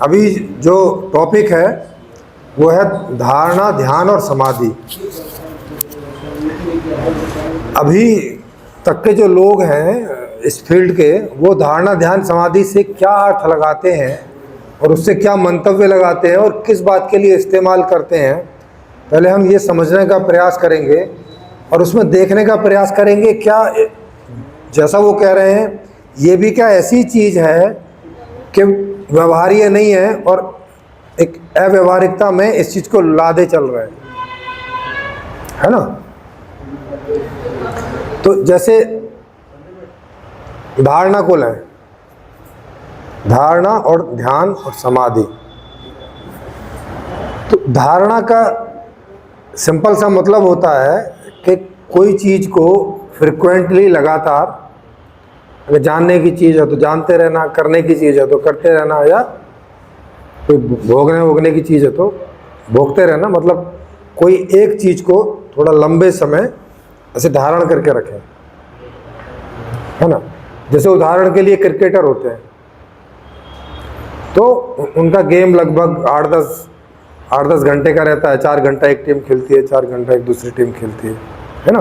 अभी जो टॉपिक है वो है धारणा, ध्यान और समाधि। अभी तक के जो लोग हैं इस फील्ड के, वो धारणा, ध्यान, समाधि से क्या अर्थ लगाते हैं और उससे क्या मंतव्य लगाते हैं और किस बात के लिए इस्तेमाल करते हैं, पहले हम ये समझने का प्रयास करेंगे और उसमें देखने का प्रयास करेंगे क्या जैसा वो कह रहे हैं ये भी क्या ऐसी चीज़ है कि व्यवहार्य नहीं है और एक अव्यवहारिकता में इस चीज़ को लादे चल रहे हैं, है ना। तो जैसे धारणा को लें, धारणा और ध्यान और समाधि। तो धारणा का सिंपल सा मतलब होता है कि कोई चीज़ को फ्रिक्वेंटली, लगातार, अगर जानने की चीज़ है तो जानते रहना, करने की चीज़ है तो करते रहना, या कोई भोगने की चीज़ है तो भोगते रहना। मतलब कोई एक चीज़ को थोड़ा लंबे समय ऐसे धारण करके रखें, है ना। जैसे उदाहरण के लिए क्रिकेटर होते हैं तो उनका गेम लगभग 8-10 घंटे का रहता है। 4 घंटा एक टीम खेलती है, 4 घंटा एक दूसरी टीम खेलती है ना।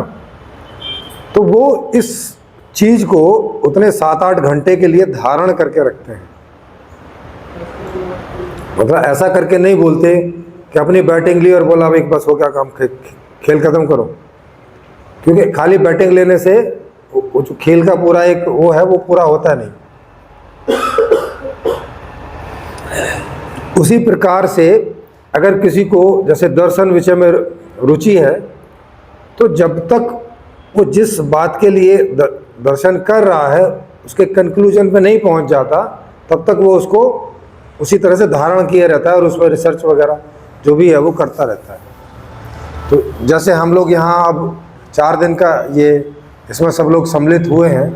तो वो इस चीज़ को उतने 7-8 घंटे के लिए धारण करके रखते हैं। मतलब ऐसा करके नहीं बोलते कि अपनी बैटिंग ली और बोला भाई बस हो गया काम, खेल खत्म करो, क्योंकि खाली बैटिंग लेने से वो जो खेल का पूरा एक वो है वो पूरा होता नहीं। उसी प्रकार से अगर किसी को जैसे दर्शन विषय में रुचि है तो जब तक वो जिस बात के लिए दर्शन कर रहा है उसके कंक्लूजन पे नहीं पहुंच जाता तब तक वो उसको उसी तरह से धारण किए रहता है और उसमें रिसर्च वगैरह जो भी है वो करता रहता है। तो जैसे हम लोग यहाँ अब 4 दिन का ये इसमें सब लोग सम्मिलित हुए हैं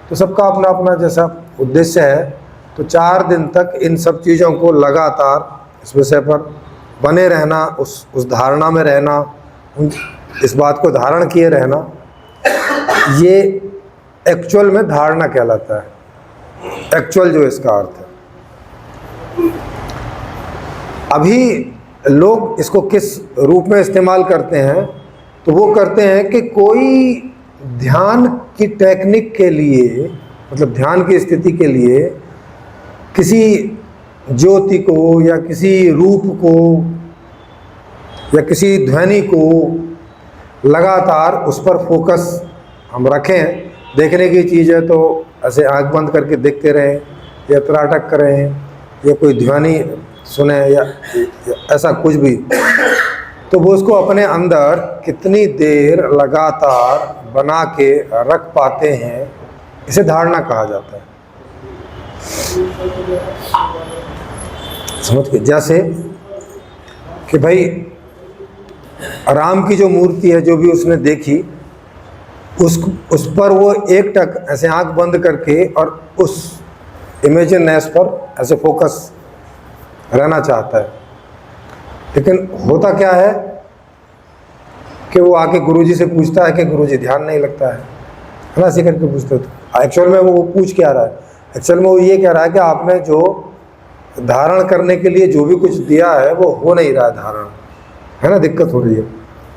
तो सबका अपना अपना जैसा उद्देश्य है। तो 4 दिन तक इन सब चीज़ों को लगातार इस विषय पर बने रहना, उस धारणा में रहना, इस बात को धारण किए रहना, ये एक्चुअल में धारणा कहलाता है। एक्चुअल जो इसका अर्थ है। अभी लोग इसको किस रूप में इस्तेमाल करते हैं, तो वो करते हैं कि कोई ध्यान की टेक्निक के लिए, मतलब ध्यान की स्थिति के लिए किसी ज्योति को या किसी रूप को या किसी ध्वनि को लगातार उस पर फोकस हम रखें। देखने की चीज़ है तो ऐसे आंख बंद करके देखते रहें या त्राटक करें या कोई ध्वनि सुने या ऐसा कुछ भी, तो वो उसको अपने अंदर कितनी देर लगातार बना के रख पाते हैं, इसे धारणा कहा जाता है। समझ के, जैसे कि भाई राम की जो मूर्ति है जो भी उसने देखी उस पर वो एक टक ऐसे आंख बंद करके और उस इमेजिनेस पर ऐसे फोकस रहना चाहता है। लेकिन होता क्या है कि वो आके गुरुजी से पूछता है कि गुरुजी ध्यान नहीं लगता है ना, ऐसे करके पूछते तो एक्चुअल में वो पूछ क्या रहा है, एक्चुअल में वो ये कह रहा है कि आपने जो धारण करने के लिए जो भी कुछ दिया है वो हो नहीं रहा है धारण, है ना। दिक्कत हो रही है,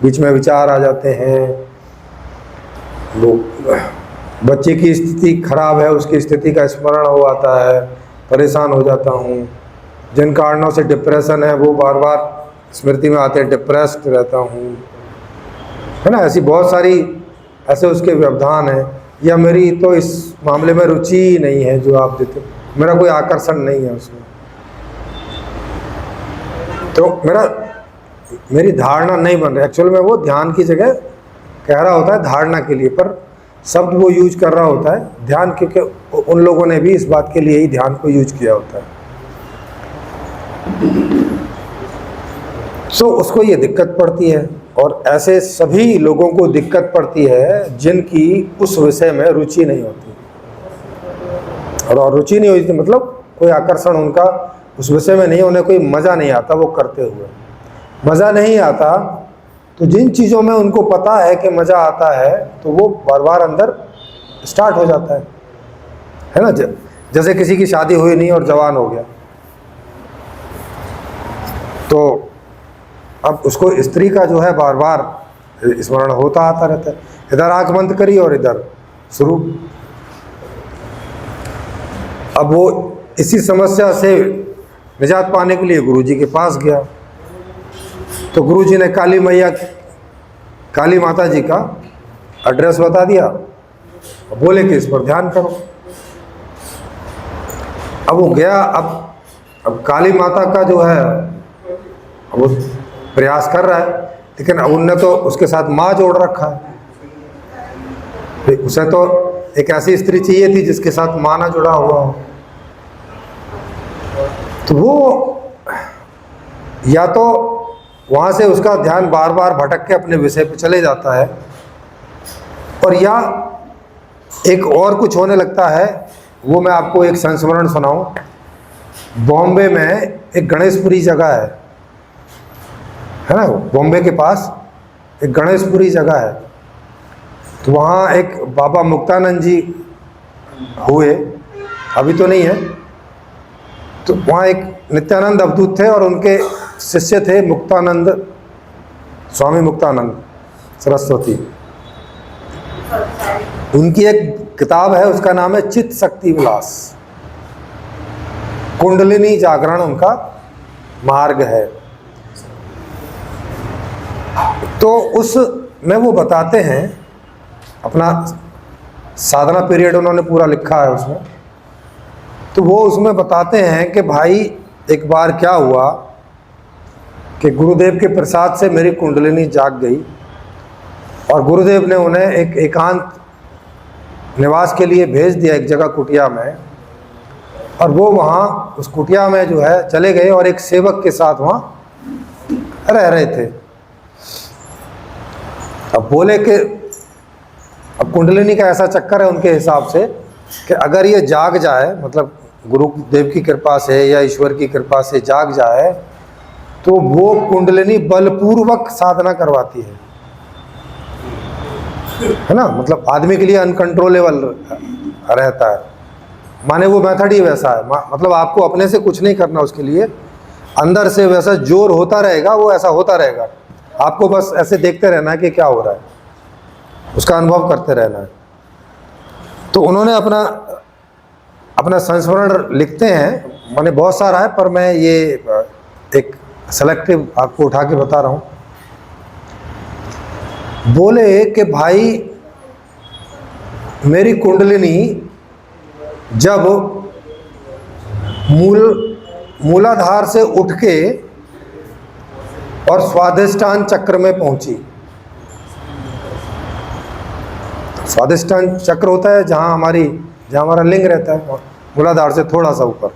बीच में विचार आ जाते हैं। वो बच्चे की स्थिति खराब है, उसकी स्थिति का स्मरण हो आता है, परेशान हो जाता हूँ। जिन कारणों से डिप्रेशन है वो बार बार स्मृति में आते हैं, डिप्रेस्ड रहता हूँ, है ना। ऐसी बहुत सारी ऐसे उसके व्यवधान हैं। या मेरी तो इस मामले में रुचि ही नहीं है जो आप देते, मेरा कोई आकर्षण नहीं है उसमें, तो मेरी धारणा नहीं बन रही। एक्चुअल में वो ध्यान की जगह कह रहा होता है धारणा के लिए, पर शब्द वो यूज कर रहा होता है ध्यान, क्योंकि उन लोगों ने भी इस बात के लिए ही ध्यान को यूज किया होता है। सो उसको ये दिक्कत पड़ती है और ऐसे सभी लोगों को दिक्कत पड़ती है जिनकी उस विषय में रुचि नहीं होती। और रुचि नहीं होती मतलब कोई आकर्षण उनका उस विषय में नहीं, उन्हें कोई मज़ा नहीं आता वो करते हुए। मज़ा नहीं आता तो जिन चीज़ों में उनको पता है कि मज़ा आता है तो वो बार बार अंदर स्टार्ट हो जाता है ना। जैसे किसी की शादी हुई नहीं और जवान हो गया, तो अब उसको स्त्री का जो है बार बार स्मरण होता आता रहता है, इधर आंख बंद करी और इधर शुरू। अब वो इसी समस्या से निजात पाने के लिए गुरुजी के पास गया। तो गुरुजी ने काली माता जी का एड्रेस बता दिया, बोले कि इस पर ध्यान करो। अब वो गया, अब काली माता का जो है अब वो प्रयास कर रहा है, लेकिन उनने तो उसके साथ माँ जोड़ रखा है। उसे तो एक ऐसी स्त्री चाहिए थी जिसके साथ माँ ना जुड़ा हुआ हो। तो वो या तो वहाँ से उसका ध्यान बार बार भटक के अपने विषय पे चले जाता है, और या एक और कुछ होने लगता है। वो मैं आपको एक संस्मरण सुनाऊं। बॉम्बे में एक गणेशपुरी जगह है ना, बॉम्बे के पास एक गणेशपुरी जगह है। तो वहाँ एक बाबा मुक्तानंद जी हुए, अभी तो नहीं है। तो वहाँ एक नित्यानंद अवधूत थे और उनके शिष्य थे मुक्तानंद, स्वामी मुक्तानंद सरस्वती। उनकी एक किताब है, उसका नाम है चित्त शक्ति विलास, कुंडलिनी जागरण उनका मार्ग है। तो उसमें वो बताते हैं, अपना साधना पीरियड उन्होंने पूरा लिखा है उसमें। तो वो उसमें बताते हैं कि भाई एक बार क्या हुआ कि गुरुदेव के प्रसाद से मेरी कुंडलिनी जाग गई, और गुरुदेव ने उन्हें एक एकांत निवास के लिए भेज दिया, एक जगह कुटिया में। और वो वहाँ उस कुटिया में जो है चले गए और एक सेवक के साथ वहाँ रह रहे थे। अब बोले कि अब कुंडलिनी का ऐसा चक्कर है उनके हिसाब से कि अगर ये जाग जाए, मतलब गुरुदेव की कृपा से या ईश्वर की कृपा से जाग जाए, तो वो कुंडलिनी बलपूर्वक साधना करवाती है ना। मतलब आदमी के लिए अनकंट्रोलेबल रहता है, माने वो मेथड ही वैसा है। मतलब आपको अपने से कुछ नहीं करना, उसके लिए अंदर से वैसा जोर होता रहेगा, वो ऐसा होता रहेगा। आपको बस ऐसे देखते रहना है कि क्या हो रहा है, उसका अनुभव करते रहना है। तो उन्होंने अपना संस्मरण लिखते हैं, मैंने बहुत सारा है, पर मैं ये एक सेलेक्टिव आपको उठा के बता रहा हूँ। बोले कि भाई मेरी कुंडलिनी जब मूलाधार से उठ के और स्वाधिष्ठान चक्र में पहुंची। स्वाधिष्ठान चक्र होता है जहाँ हमारा लिंग रहता है, मूलाधार से थोड़ा सा ऊपर।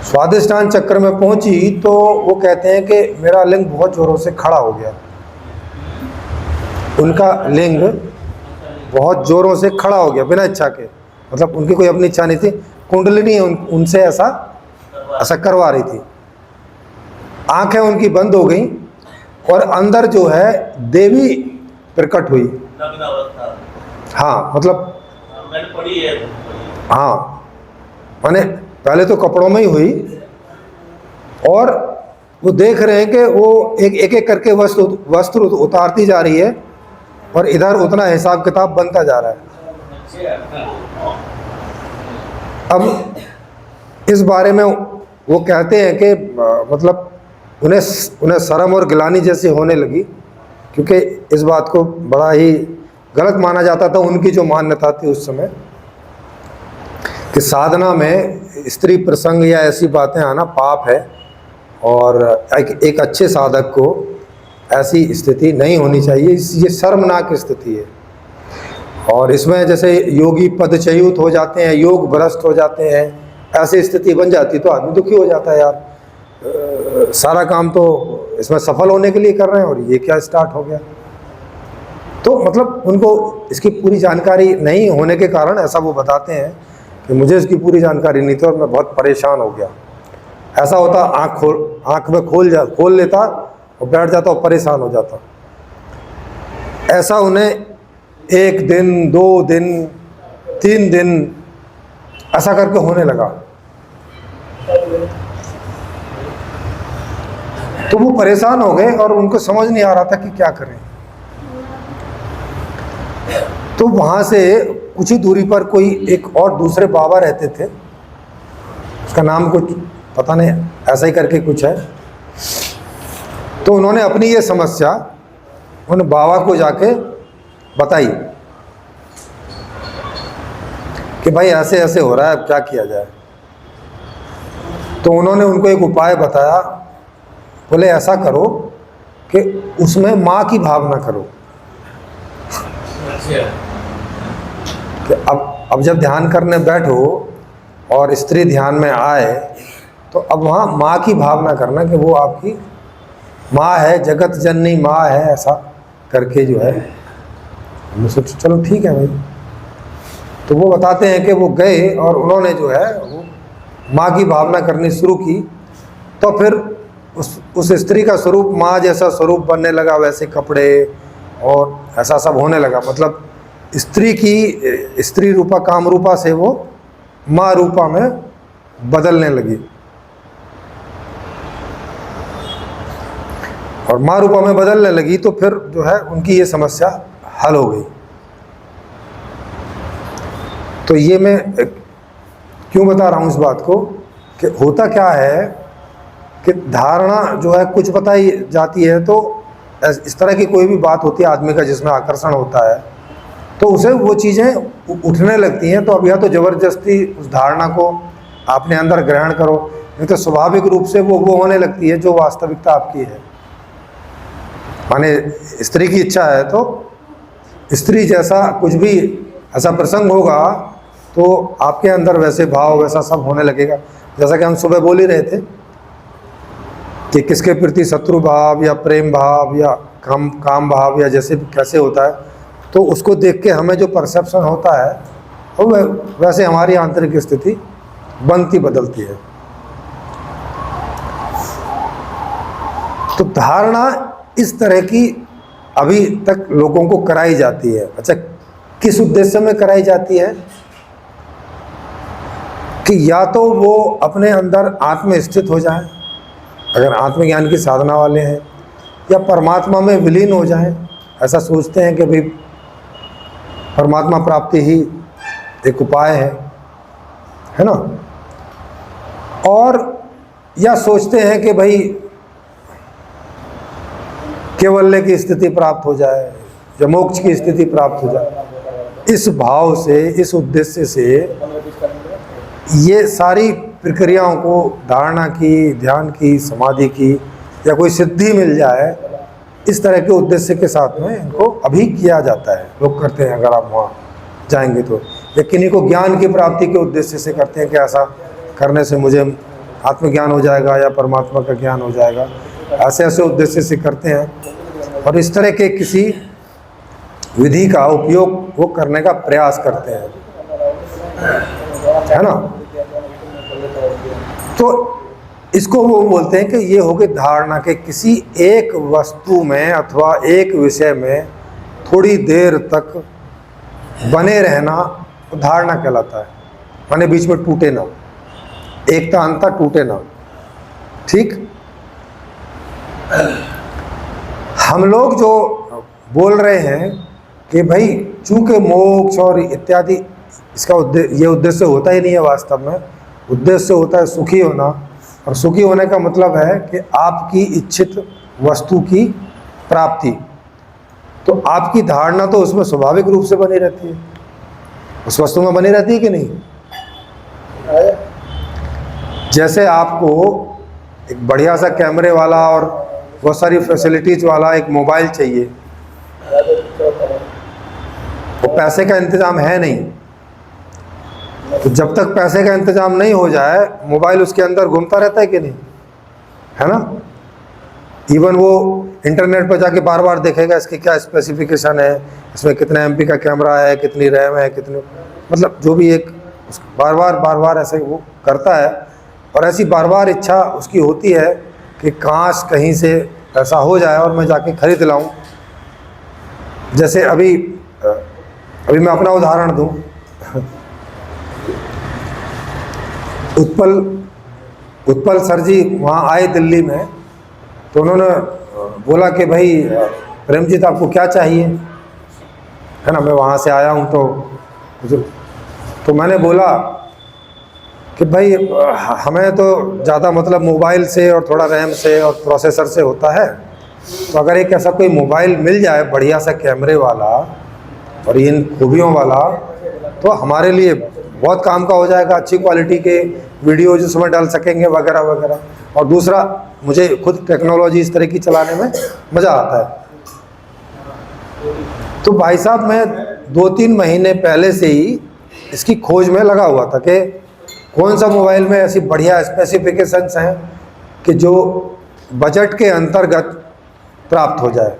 स्वाधिष्ठान चक्र में पहुंची तो वो कहते हैं कि मेरा लिंग बहुत जोरों से खड़ा हो गया। उनका लिंग बहुत जोरों से खड़ा हो गया बिना इच्छा के, मतलब उनकी कोई अपनी इच्छा नहीं थी, कुंडलिनी उनसे ऐसा करवा रही थी। आंखें उनकी बंद हो गई और अंदर जो है देवी प्रकट हुई। हाँ, मतलब हाँ, माने पहले तो कपड़ों में ही हुई, और वो देख रहे हैं कि वो एक एक करके वस्त्र उतारती जा रही है, और इधर उतना हिसाब किताब बनता जा रहा है। अब इस बारे में वो कहते हैं कि मतलब उन्हें शर्म और गिलानी जैसी होने लगी, क्योंकि इस बात को बड़ा ही गलत माना जाता था। उनकी जो मान्यता थी उस समय कि साधना में स्त्री प्रसंग या ऐसी बातें आना पाप है, और एक अच्छे साधक को ऐसी स्थिति नहीं होनी चाहिए, ये शर्मनाक स्थिति है। और इसमें जैसे योगी पदच्युत हो जाते हैं, योग भ्रष्ट हो जाते हैं, ऐसी स्थिति बन जाती तो आदमी दुखी हो जाता है। यार सारा काम तो इसमें सफल होने के लिए कर रहे हैं और ये क्या स्टार्ट हो गया। तो मतलब उनको इसकी पूरी जानकारी नहीं होने के कारण ऐसा वो बताते हैं कि मुझे इसकी पूरी जानकारी नहीं थी और मैं बहुत परेशान हो गया। ऐसा होता आँख में खोल लेता और बैठ जाता और परेशान हो जाता। ऐसा उन्हें 1 दिन 2 दिन 3 दिन ऐसा करके होने लगा। तो वो परेशान हो गए और उनको समझ नहीं आ रहा था कि क्या करें। तो वहाँ से कुछ ही दूरी पर कोई एक और दूसरे बाबा रहते थे, उसका नाम कुछ पता नहीं, ऐसा ही करके कुछ है। तो उन्होंने अपनी ये समस्या उन बाबा को जाके बताई कि भाई ऐसे ऐसे हो रहा है, अब क्या किया जाए। तो उन्होंने उनको एक उपाय बताया, बोले ऐसा करो कि उसमें माँ की भावना करो कि अब जब ध्यान करने बैठो और स्त्री ध्यान में आए तो अब वहाँ माँ की भावना करना कि वो आपकी माँ है, जगत जननी माँ है, ऐसा करके जो है। हमने सोचा चलो ठीक है भाई। तो वो बताते हैं कि वो गए और उन्होंने जो है वो माँ की भावना करनी शुरू की। तो फिर उस स्त्री का स्वरूप माँ जैसा स्वरूप बनने लगा, वैसे कपड़े और ऐसा सब होने लगा। मतलब स्त्री रूपा काम रूपा से वो माँ रूपा में बदलने लगी और माँ रूपा में बदलने लगी। तो फिर जो है उनकी ये समस्या हल हो गई। तो ये मैं क्यों बता रहा हूँ इस बात को कि होता क्या है कि धारणा जो है कुछ बताई जाती है, तो इस तरह की कोई भी बात होती है आदमी का जिसमें आकर्षण होता है, तो उसे वो चीज़ें उठने लगती हैं। तो अब या तो ज़बरदस्ती उस धारणा को अपने अंदर ग्रहण करो, नहीं तो स्वाभाविक रूप से वो होने लगती है जो वास्तविकता आपकी है। माने स्त्री की इच्छा है तो स्त्री जैसा कुछ भी ऐसा प्रसंग होगा तो आपके अंदर वैसे भाव वैसा सब होने लगेगा। जैसा कि हम सुबह बोल ही रहे थे कि किसके प्रति शत्रु भाव या प्रेम भाव या काम भाव या जैसे कैसे होता है, तो उसको देख के हमें जो परसेप्शन होता है वो वैसे हमारी आंतरिक स्थिति बनती बदलती है। तो धारणा इस तरह की अभी तक लोगों को कराई जाती है। अच्छा, किस उद्देश्य में कराई जाती है कि या तो वो अपने अंदर आत्म स्थित हो जाए, अगर आत्मज्ञान की साधना वाले हैं, या परमात्मा में विलीन हो जाए। ऐसा सोचते हैं कि भाई परमात्मा प्राप्ति ही एक उपाय है ना। और या सोचते हैं कि भाई केवल्य की स्थिति प्राप्त हो जाए या मोक्ष की स्थिति प्राप्त हो जाए। इस भाव से, इस उद्देश्य से ये सारी प्रक्रियाओं को, धारणा की, ध्यान की, समाधि की या कोई सिद्धि मिल जाए, इस तरह के उद्देश्य के साथ में इनको अभी किया जाता है, लोग करते हैं। अगर आप वहाँ जाएंगे तो या किन्हीं को ज्ञान की प्राप्ति के उद्देश्य से करते हैं कि ऐसा करने से मुझे आत्मज्ञान हो जाएगा या परमात्मा का ज्ञान हो जाएगा, ऐसे ऐसे उद्देश्य से करते हैं। और इस तरह के किसी विधि का उपयोग वो करने का प्रयास करते हैं, है ना। तो इसको वो बोलते हैं कि ये हो गई धारणा के किसी एक वस्तु में अथवा एक विषय में थोड़ी देर तक बने रहना धारणा कहलाता है। माने बीच में टूटे ना, एकता अंतर टूटे ना। ठीक, हम लोग जो बोल रहे हैं कि भाई चूंकि मोक्ष और इत्यादि इसका ये उद्देश्य होता ही नहीं है। वास्तव में उद्देश्य होता है सुखी होना, और सुखी होने का मतलब है कि आपकी इच्छित वस्तु की प्राप्ति। तो आपकी धारणा तो उसमें स्वाभाविक रूप से बनी रहती है, उस वस्तु में बनी रहती है कि नहीं। जैसे आपको एक बढ़िया सा कैमरे वाला और बहुत सारी फैसिलिटीज वाला एक मोबाइल चाहिए, वो पैसे का इंतजाम है नहीं, तो जब तक पैसे का इंतजाम नहीं हो जाए मोबाइल उसके अंदर घूमता रहता है कि नहीं, है ना। इवन वो इंटरनेट पर जाके बार बार देखेगा इसकी क्या स्पेसिफिकेशन है, इसमें कितने एमपी का कैमरा है, कितनी रैम है, कितने, मतलब जो भी एक बार बार ऐसे वो करता है। और ऐसी बार बार इच्छा उसकी होती है कि काश कहीं से ऐसा हो जाए और मैं जाके खरीद लाऊं। जैसे अभी मैं अपना उदाहरण दूं, उत्पल सर जी वहाँ आए दिल्ली में, तो उन्होंने बोला कि भाई प्रेमजीत आपको क्या चाहिए, है ना, मैं वहाँ से आया हूँ तो मैंने बोला कि भाई हमें तो ज़्यादा मतलब मोबाइल से और थोड़ा रैम से और प्रोसेसर से होता है, तो अगर एक ऐसा कोई मोबाइल मिल जाए बढ़िया सा कैमरे वाला और इन खूबियों वाला, तो हमारे लिए बहुत काम का हो जाएगा, अच्छी क्वालिटी के वीडियोज उसमें डाल सकेंगे वगैरह वगैरह। और दूसरा, मुझे खुद टेक्नोलॉजी इस तरह की चलाने में मज़ा आता है। तो भाई साहब मैं 2-3 महीने पहले से ही इसकी खोज में लगा हुआ था कि कौन सा मोबाइल में ऐसी बढ़िया स्पेसिफिकेशंस हैं कि जो बजट के अंतर्गत प्राप्त हो जाए,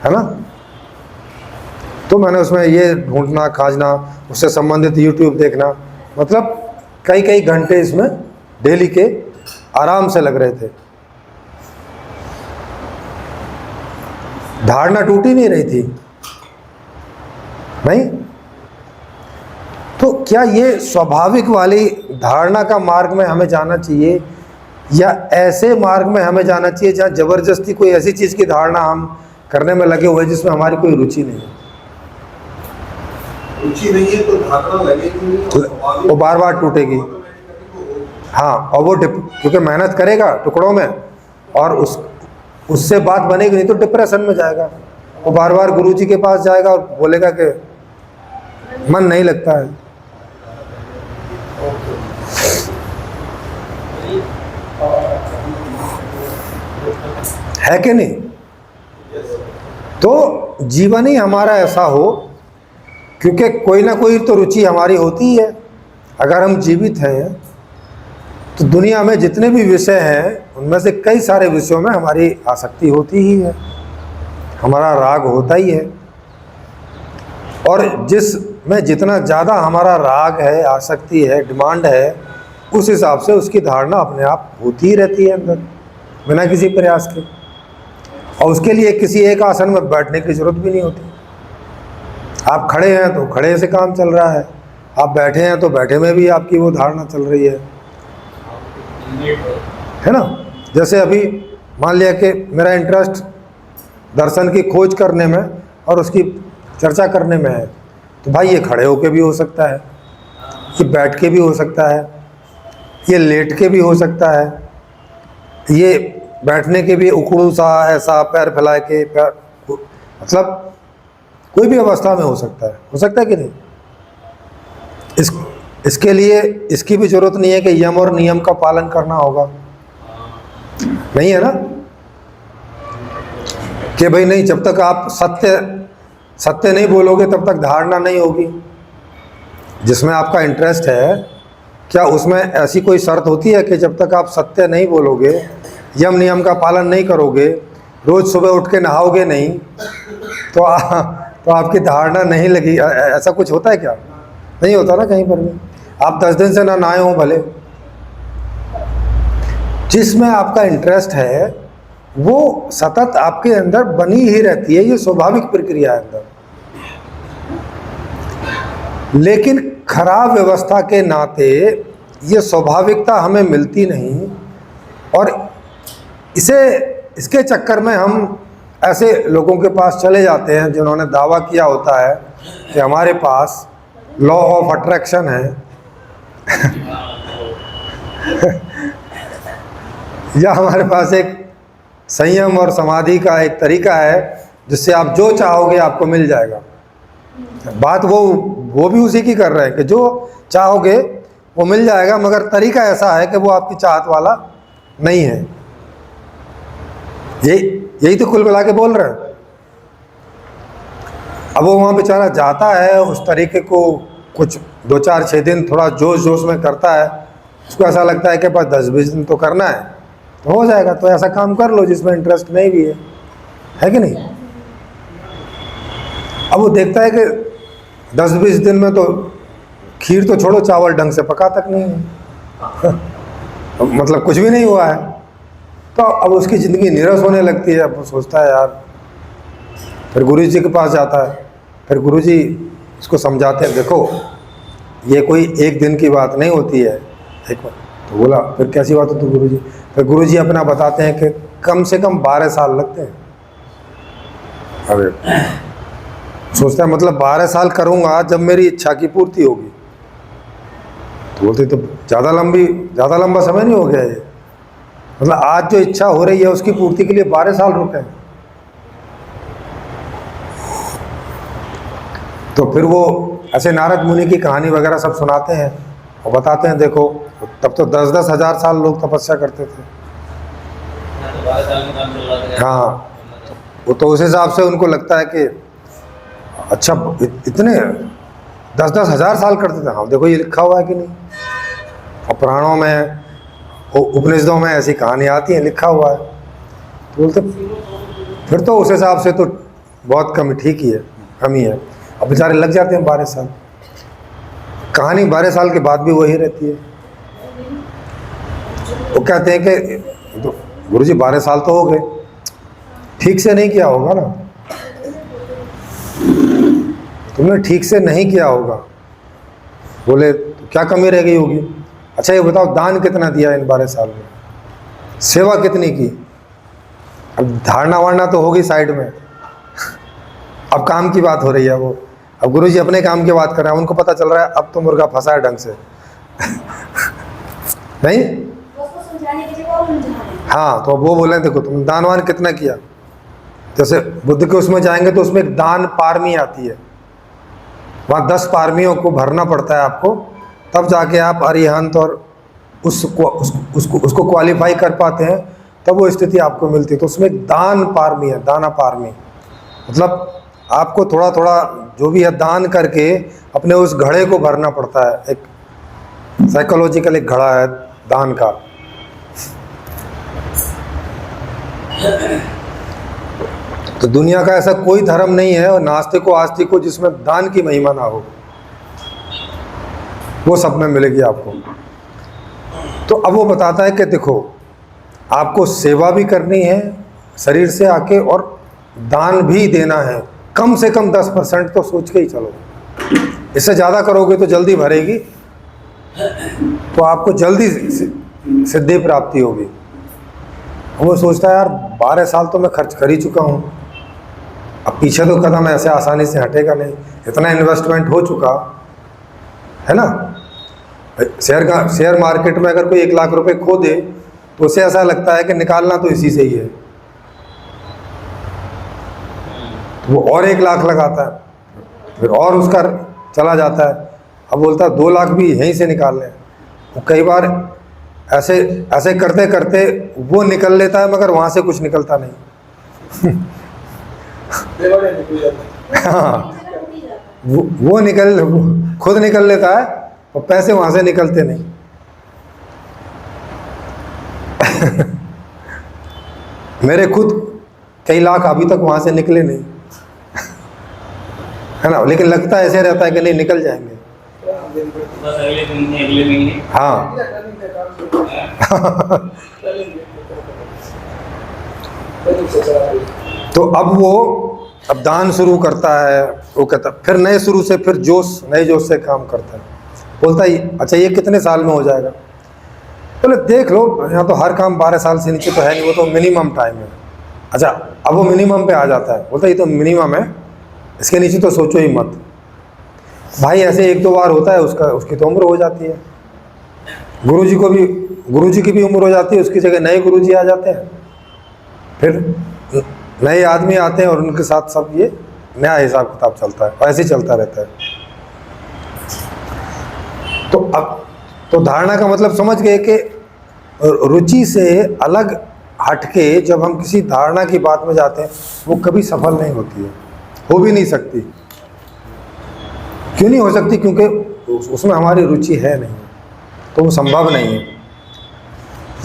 है ना। तो मैंने उसमें ये ढूंढना खाजना, उससे संबंधित यूट्यूब देखना, मतलब कई घंटे इसमें डेली के आराम से लग रहे थे। धारणा टूट ही नहीं रही थी, नहीं। तो क्या ये स्वाभाविक वाली धारणा का मार्ग में हमें जाना चाहिए, या ऐसे मार्ग में हमें जाना चाहिए जहाँ जबरदस्ती कोई ऐसी चीज़ की धारणा हम करने में लगे हुए जिसमें हमारी कोई रुचि नहीं है? रुचि नहीं है तो धारणा लगेगी, वो बार बार टूटेगी। हाँ, और वो क्योंकि मेहनत करेगा टुकड़ों में और उससे बात बनेगी नहीं तो डिप्रेशन में जाएगा। वो बार बार गुरुजी के पास जाएगा और बोलेगा कि मन नहीं लगता है कि नहीं। तो जीवन ही हमारा ऐसा हो, क्योंकि कोई ना कोई तो रुचि हमारी होती ही है। अगर हम जीवित हैं तो दुनिया में जितने भी विषय हैं उनमें से कई सारे विषयों में हमारी आसक्ति होती ही है, हमारा राग होता ही है। और जिसमें जितना ज़्यादा हमारा राग है, आसक्ति है, डिमांड है, उस हिसाब से उसकी धारणा अपने आप होती ही रहती है अंदर, बिना किसी प्रयास के। और उसके लिए किसी एक आसन में बैठने की जरूरत भी नहीं होती। आप खड़े हैं तो खड़े से काम चल रहा है, आप बैठे हैं तो बैठे में भी आपकी वो धारणा चल रही है ना। जैसे अभी मान लिया कि मेरा इंटरेस्ट दर्शन की खोज करने में और उसकी चर्चा करने में है, तो भाई ये खड़े होके भी हो सकता है, ये बैठ के भी हो सकता है, ये लेट के भी हो सकता है, ये बैठने के भी उखड़ू सा ऐसा पैर फैला के पैर, मतलब कोई भी अवस्था में हो सकता है कि नहीं। इसके लिए इसकी भी जरूरत नहीं है कि यम और नियम का पालन करना होगा, नहीं है ना, कि भाई नहीं, जब तक आप सत्य नहीं बोलोगे तब तक धारणा नहीं होगी। जिसमें आपका इंटरेस्ट है, क्या उसमें ऐसी कोई शर्त होती है कि जब तक आप सत्य नहीं बोलोगे, यम नियम का पालन नहीं करोगे, रोज़ सुबह उठ के नहाओगे नहीं, तो आपकी धारणा नहीं लगी? ऐसा कुछ होता है क्या? नहीं होता ना कहीं पर भी। आप 10 दिन से ना नहाए हो भले, जिसमें आपका इंटरेस्ट है वो सतत आपके अंदर बनी ही रहती है, ये स्वाभाविक प्रक्रिया है अंदर। लेकिन खराब व्यवस्था के नाते ये स्वाभाविकता हमें मिलती नहीं, और इसके चक्कर में हम ऐसे लोगों के पास चले जाते हैं जिन्होंने दावा किया होता है कि हमारे पास लॉ ऑफ अट्रैक्शन है या हमारे पास एक संयम और समाधि का एक तरीका है जिससे आप जो चाहोगे आपको मिल जाएगा। बात वो भी उसी की कर रहे हैं कि जो चाहोगे वो मिल जाएगा, मगर तरीका ऐसा है कि वो आपकी चाहत वाला नहीं है। यही तो कुल मिला के बोल रहे हैं। अब वो वहाँ बेचारा जाता है, उस तरीके को कुछ 2-4-6 दिन थोड़ा जोश में करता है, उसको ऐसा लगता है कि बस 10-20 दिन तो करना है तो हो जाएगा। तो ऐसा काम कर लो जिसमें इंटरेस्ट नहीं भी है कि नहीं। अब वो देखता है कि 10-20 दिन में तो खीर तो छोड़ो, चावल ढंग से पका तक नहीं है मतलब कुछ भी नहीं हुआ है। तो अब उसकी ज़िंदगी नीरस होने लगती है। अब वो सोचता है यार, फिर गुरुजी के पास जाता है, फिर गुरुजी इसको समझाते हैं, देखो ये कोई एक दिन की बात नहीं होती है। एक बार तो बोला, फिर कैसी बात होती है गुरुजी? फिर गुरुजी अपना बताते हैं कि कम से कम 12 साल लगते हैं। अरे सोचता है मतलब 12 साल करूँगा जब मेरी इच्छा की पूर्ति होगी। तो बोलते तो ज़्यादा लंबा समय नहीं हो गया ये? मतलब आज जो इच्छा हो रही है उसकी पूर्ति के लिए 12 साल रुके। तो फिर वो ऐसे नारद मुनि की कहानी वगैरह सब सुनाते हैं और बताते हैं देखो तब तो 10-10 हज़ार साल लोग तपस्या करते थे। हाँ, वो तो उस हिसाब से उनको लगता है कि अच्छा इतने 10-10 हज़ार साल करते थे। हाँ देखो ये लिखा हुआ है कि नहीं, और पुराणों में उपनिषदों में ऐसी कहानी आती है, लिखा हुआ है। तो बोलते फिर तो उस हिसाब से तो बहुत कम ठीक ही है, कमी है। अब बेचारे लग जाते हैं 12 साल, कहानी 12 साल के बाद भी वही रहती है। वो कहते हैं कि तो गुरुजी 12 साल तो हो गए, ठीक से नहीं किया होगा ना, तुमने ठीक से नहीं किया होगा। बोले तो क्या कमी रह गई होगी? अच्छा ये बताओ दान कितना दिया इन 12 साल में, सेवा कितनी की? अब धारणा वारणा तो होगी साइड में, अब काम की बात हो रही है। वो अब गुरुजी अपने काम की बात कर रहे हैं, उनको पता चल रहा है अब तो मुर्गा फंसा है ढंग से नहीं। हाँ तो वो बोले देखो तुम दानवान कितना किया। जैसे बुद्ध के उसमें जाएंगे तो उसमें एक दान पारमी आती है, वहाँ 10 पारमियों को भरना पड़ता है आपको, तब जाके आप अरिहंत और उसको क्वालिफाई कर पाते हैं, तब वो स्थिति आपको मिलती है। तो उसमें एक दान पारमी है, दाना पारमी, मतलब आपको थोड़ा थोड़ा जो भी है दान करके अपने उस घड़े को भरना पड़ता है। एक साइकोलॉजिकल एक घड़ा है दान का। तो दुनिया का ऐसा कोई धर्म नहीं है और नास्तिक आस्तिक को जिसमें दान की महिमा ना हो, वो सब में मिलेगी आपको। तो अब वो बताता है कि देखो आपको सेवा भी करनी है शरीर से आके और दान भी देना है, कम से कम 10% तो सोच के ही चलो। इससे ज़्यादा करोगे तो जल्दी भरेगी, तो आपको जल्दी सिद्धि प्राप्ति होगी। वो सोचता है यार 12 साल तो मैं खर्च कर ही चुका हूँ, अब पीछे तो कदम ऐसे आसानी से हटेगा नहीं, इतना इन्वेस्टमेंट हो चुका है ना। शेयर मार्केट में अगर कोई 1 लाख रुपए खो दे तो उसे ऐसा लगता है कि निकालना तो इसी से ही है, तो वो और 1 लाख लगाता है, फिर और उसका चला जाता है। अब बोलता है 2 लाख भी यहीं से निकाल लें। वो कई बार ऐसे करते करते वो निकल लेता है, मगर वहाँ से कुछ निकलता नहीं हाँ, वो खुद निकल लेता है और पैसे वहाँ से निकलते नहीं मेरे खुद कई लाख अभी तक वहाँ से निकले नहीं है ना, लेकिन लगता ऐसे रहता है कि नहीं निकल जाएंगे। हाँ तो अब दान शुरू करता है, वो कहता फिर नए शुरू से फिर नए जोश से काम करता है। बोलता है अच्छा ये कितने साल में हो जाएगा? बोले देख लो यहाँ तो हर काम 12 साल से नीचे तो है नहीं, वो तो मिनिमम टाइम है। अच्छा अब वो मिनिमम पे आ जाता है, बोलता है ये तो मिनिमम है, इसके नीचे तो सोचो ही मत। भाई ऐसे 1-2 बार होता है, उसकी तो उम्र हो जाती है। गुरुजी की भी उम्र हो जाती है, उसकी जगह नए गुरुजी आ जाते हैं, फिर नए आदमी आते हैं और उनके साथ सब ये नया हिसाब किताब चलता है, ऐसे ही चलता रहता है। तो अब तो धारणा का मतलब समझ गए कि रुचि से अलग हटके जब हम किसी धारणा की बात में जाते हैं वो कभी सफल नहीं होती है, हो भी नहीं सकती। क्यों नहीं हो सकती? क्योंकि उसमें हमारी रुचि है नहीं, तो वो संभव नहीं है।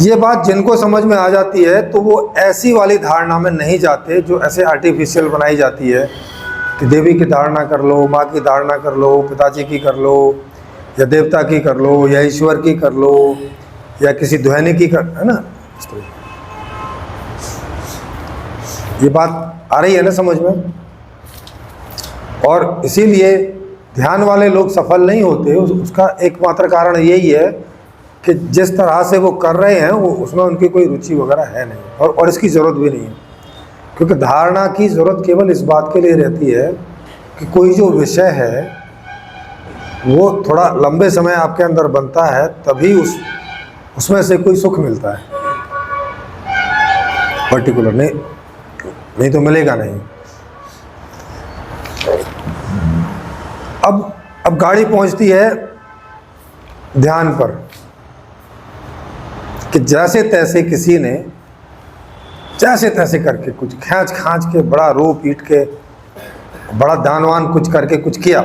ये बात जिनको समझ में आ जाती है तो वो ऐसी वाली धारणा में नहीं जाते जो ऐसे आर्टिफिशियल बनाई जाती है कि देवी की धारणा कर लो, माँ की धारणा कर लो, पिताजी की कर लो, या देवता की कर लो, या ईश्वर की कर लो, या किसी ध्वनि की कर, है ना। ये बात आ रही है ना समझ में? और इसीलिए ध्यान वाले लोग सफल नहीं होते, उसका एकमात्र कारण यही है कि जिस तरह से वो कर रहे हैं वो उसमें उनकी कोई रुचि वगैरह है नहीं, और इसकी ज़रूरत भी नहीं है, क्योंकि धारणा की ज़रूरत केवल इस बात के लिए रहती है कि कोई जो विषय है वो थोड़ा लंबे समय आपके अंदर बनता है, तभी उसमें से कोई सुख मिलता है पर्टिकुलर, नहीं तो मिलेगा नहीं। अब गाड़ी पहुंचती है ध्यान पर कि जैसे तैसे किसी ने जैसे तैसे करके कुछ खींच खांच के बड़ा रो पीट के बड़ा दानवान कुछ करके कुछ किया।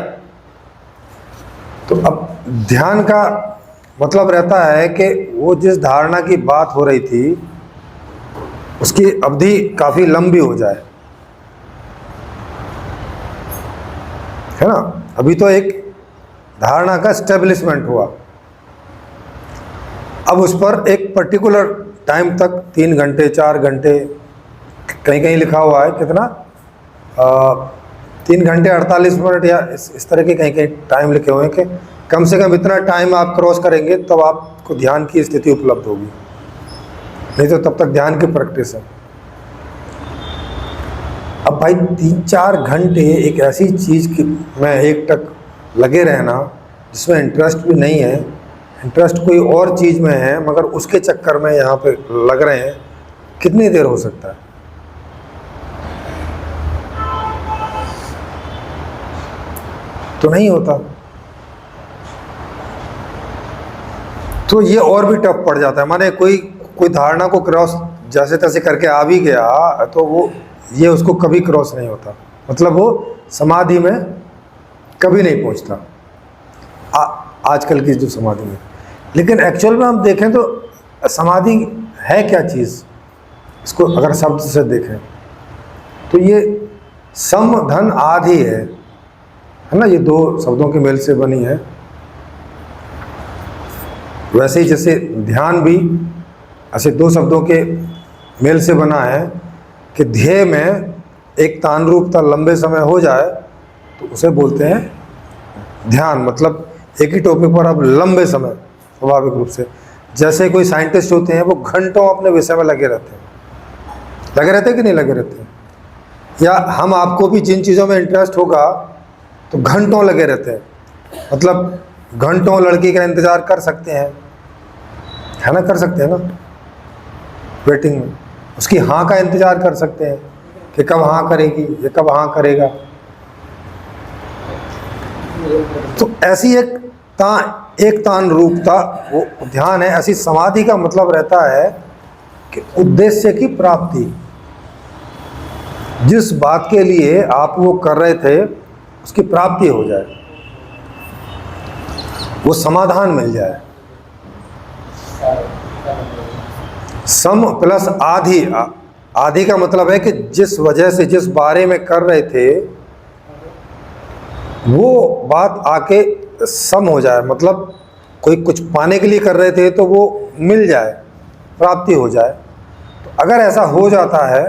तो अब ध्यान का मतलब रहता है कि वो जिस धारणा की बात हो रही थी उसकी अवधि काफ़ी लंबी हो जाए, है ना। अभी तो एक धारणा का स्टेब्लिशमेंट हुआ, अब उस पर एक पर्टिकुलर टाइम तक 3 घंटे 4 घंटे, कहीं कहीं लिखा हुआ है कितना 3 घंटे 48 मिनट या इस तरह के कहीं कहीं टाइम लिखे हुए हैं कि कम से कम इतना टाइम आप क्रॉस करेंगे तब आपको ध्यान की स्थिति उपलब्ध होगी, नहीं तो तब तक ध्यान की प्रैक्टिस है। अब भाई 3-4 घंटे एक ऐसी चीज़ की में एकटक लगे रहना जिसमें इंटरेस्ट भी नहीं है, इंटरेस्ट कोई और चीज़ में है मगर उसके चक्कर में यहाँ पे लग रहे हैं, कितनी देर हो सकता है? तो नहीं होता। तो ये और भी टफ पड़ जाता है, माने कोई धारणा को क्रॉस जैसे तैसे करके आ भी गया तो वो ये उसको कभी क्रॉस नहीं होता, मतलब वो समाधि में कभी नहीं पहुंचता आजकल की जो समाधि में। लेकिन एक्चुअल में हम देखें तो समाधि है क्या चीज़, इसको अगर शब्द से देखें तो ये सम धन आदि है ना, ये 2 शब्दों के मेल से बनी है। वैसे ही जैसे ध्यान भी ऐसे 2 शब्दों के मेल से बना है कि ध्येय में एक तान रूपता लंबे समय हो जाए तो उसे बोलते हैं ध्यान, मतलब एक ही टॉपिक पर अब लंबे समय, स्वाभाविक रूप से। जैसे कोई साइंटिस्ट होते हैं वो घंटों अपने विषय में लगे रहते हैं कि नहीं लगे रहते हैं, या हम आपको भी जिन चीज़ों में इंटरेस्ट होगा तो घंटों लगे रहते हैं, मतलब घंटों लड़की का इंतज़ार कर सकते हैं, है ना, कर सकते हैं ना, वेटिंग में उसकी हाँ का इंतज़ार कर सकते हैं कि कब हाँ करेगी या कब हाँ करेगा। तो ऐसी एक तान रूपता वो ध्यान है। ऐसी समाधि का मतलब रहता है कि उद्देश्य की प्राप्ति, जिस बात के लिए आप वो कर रहे थे उसकी प्राप्ति हो जाए, वो समाधान मिल जाए। सम प्लस आधि, आधि का मतलब है कि जिस वजह से जिस बारे में कर रहे थे वो बात आके सम हो जाए, मतलब कोई कुछ पाने के लिए कर रहे थे तो वो मिल जाए, प्राप्ति हो जाए। तो अगर ऐसा हो जाता है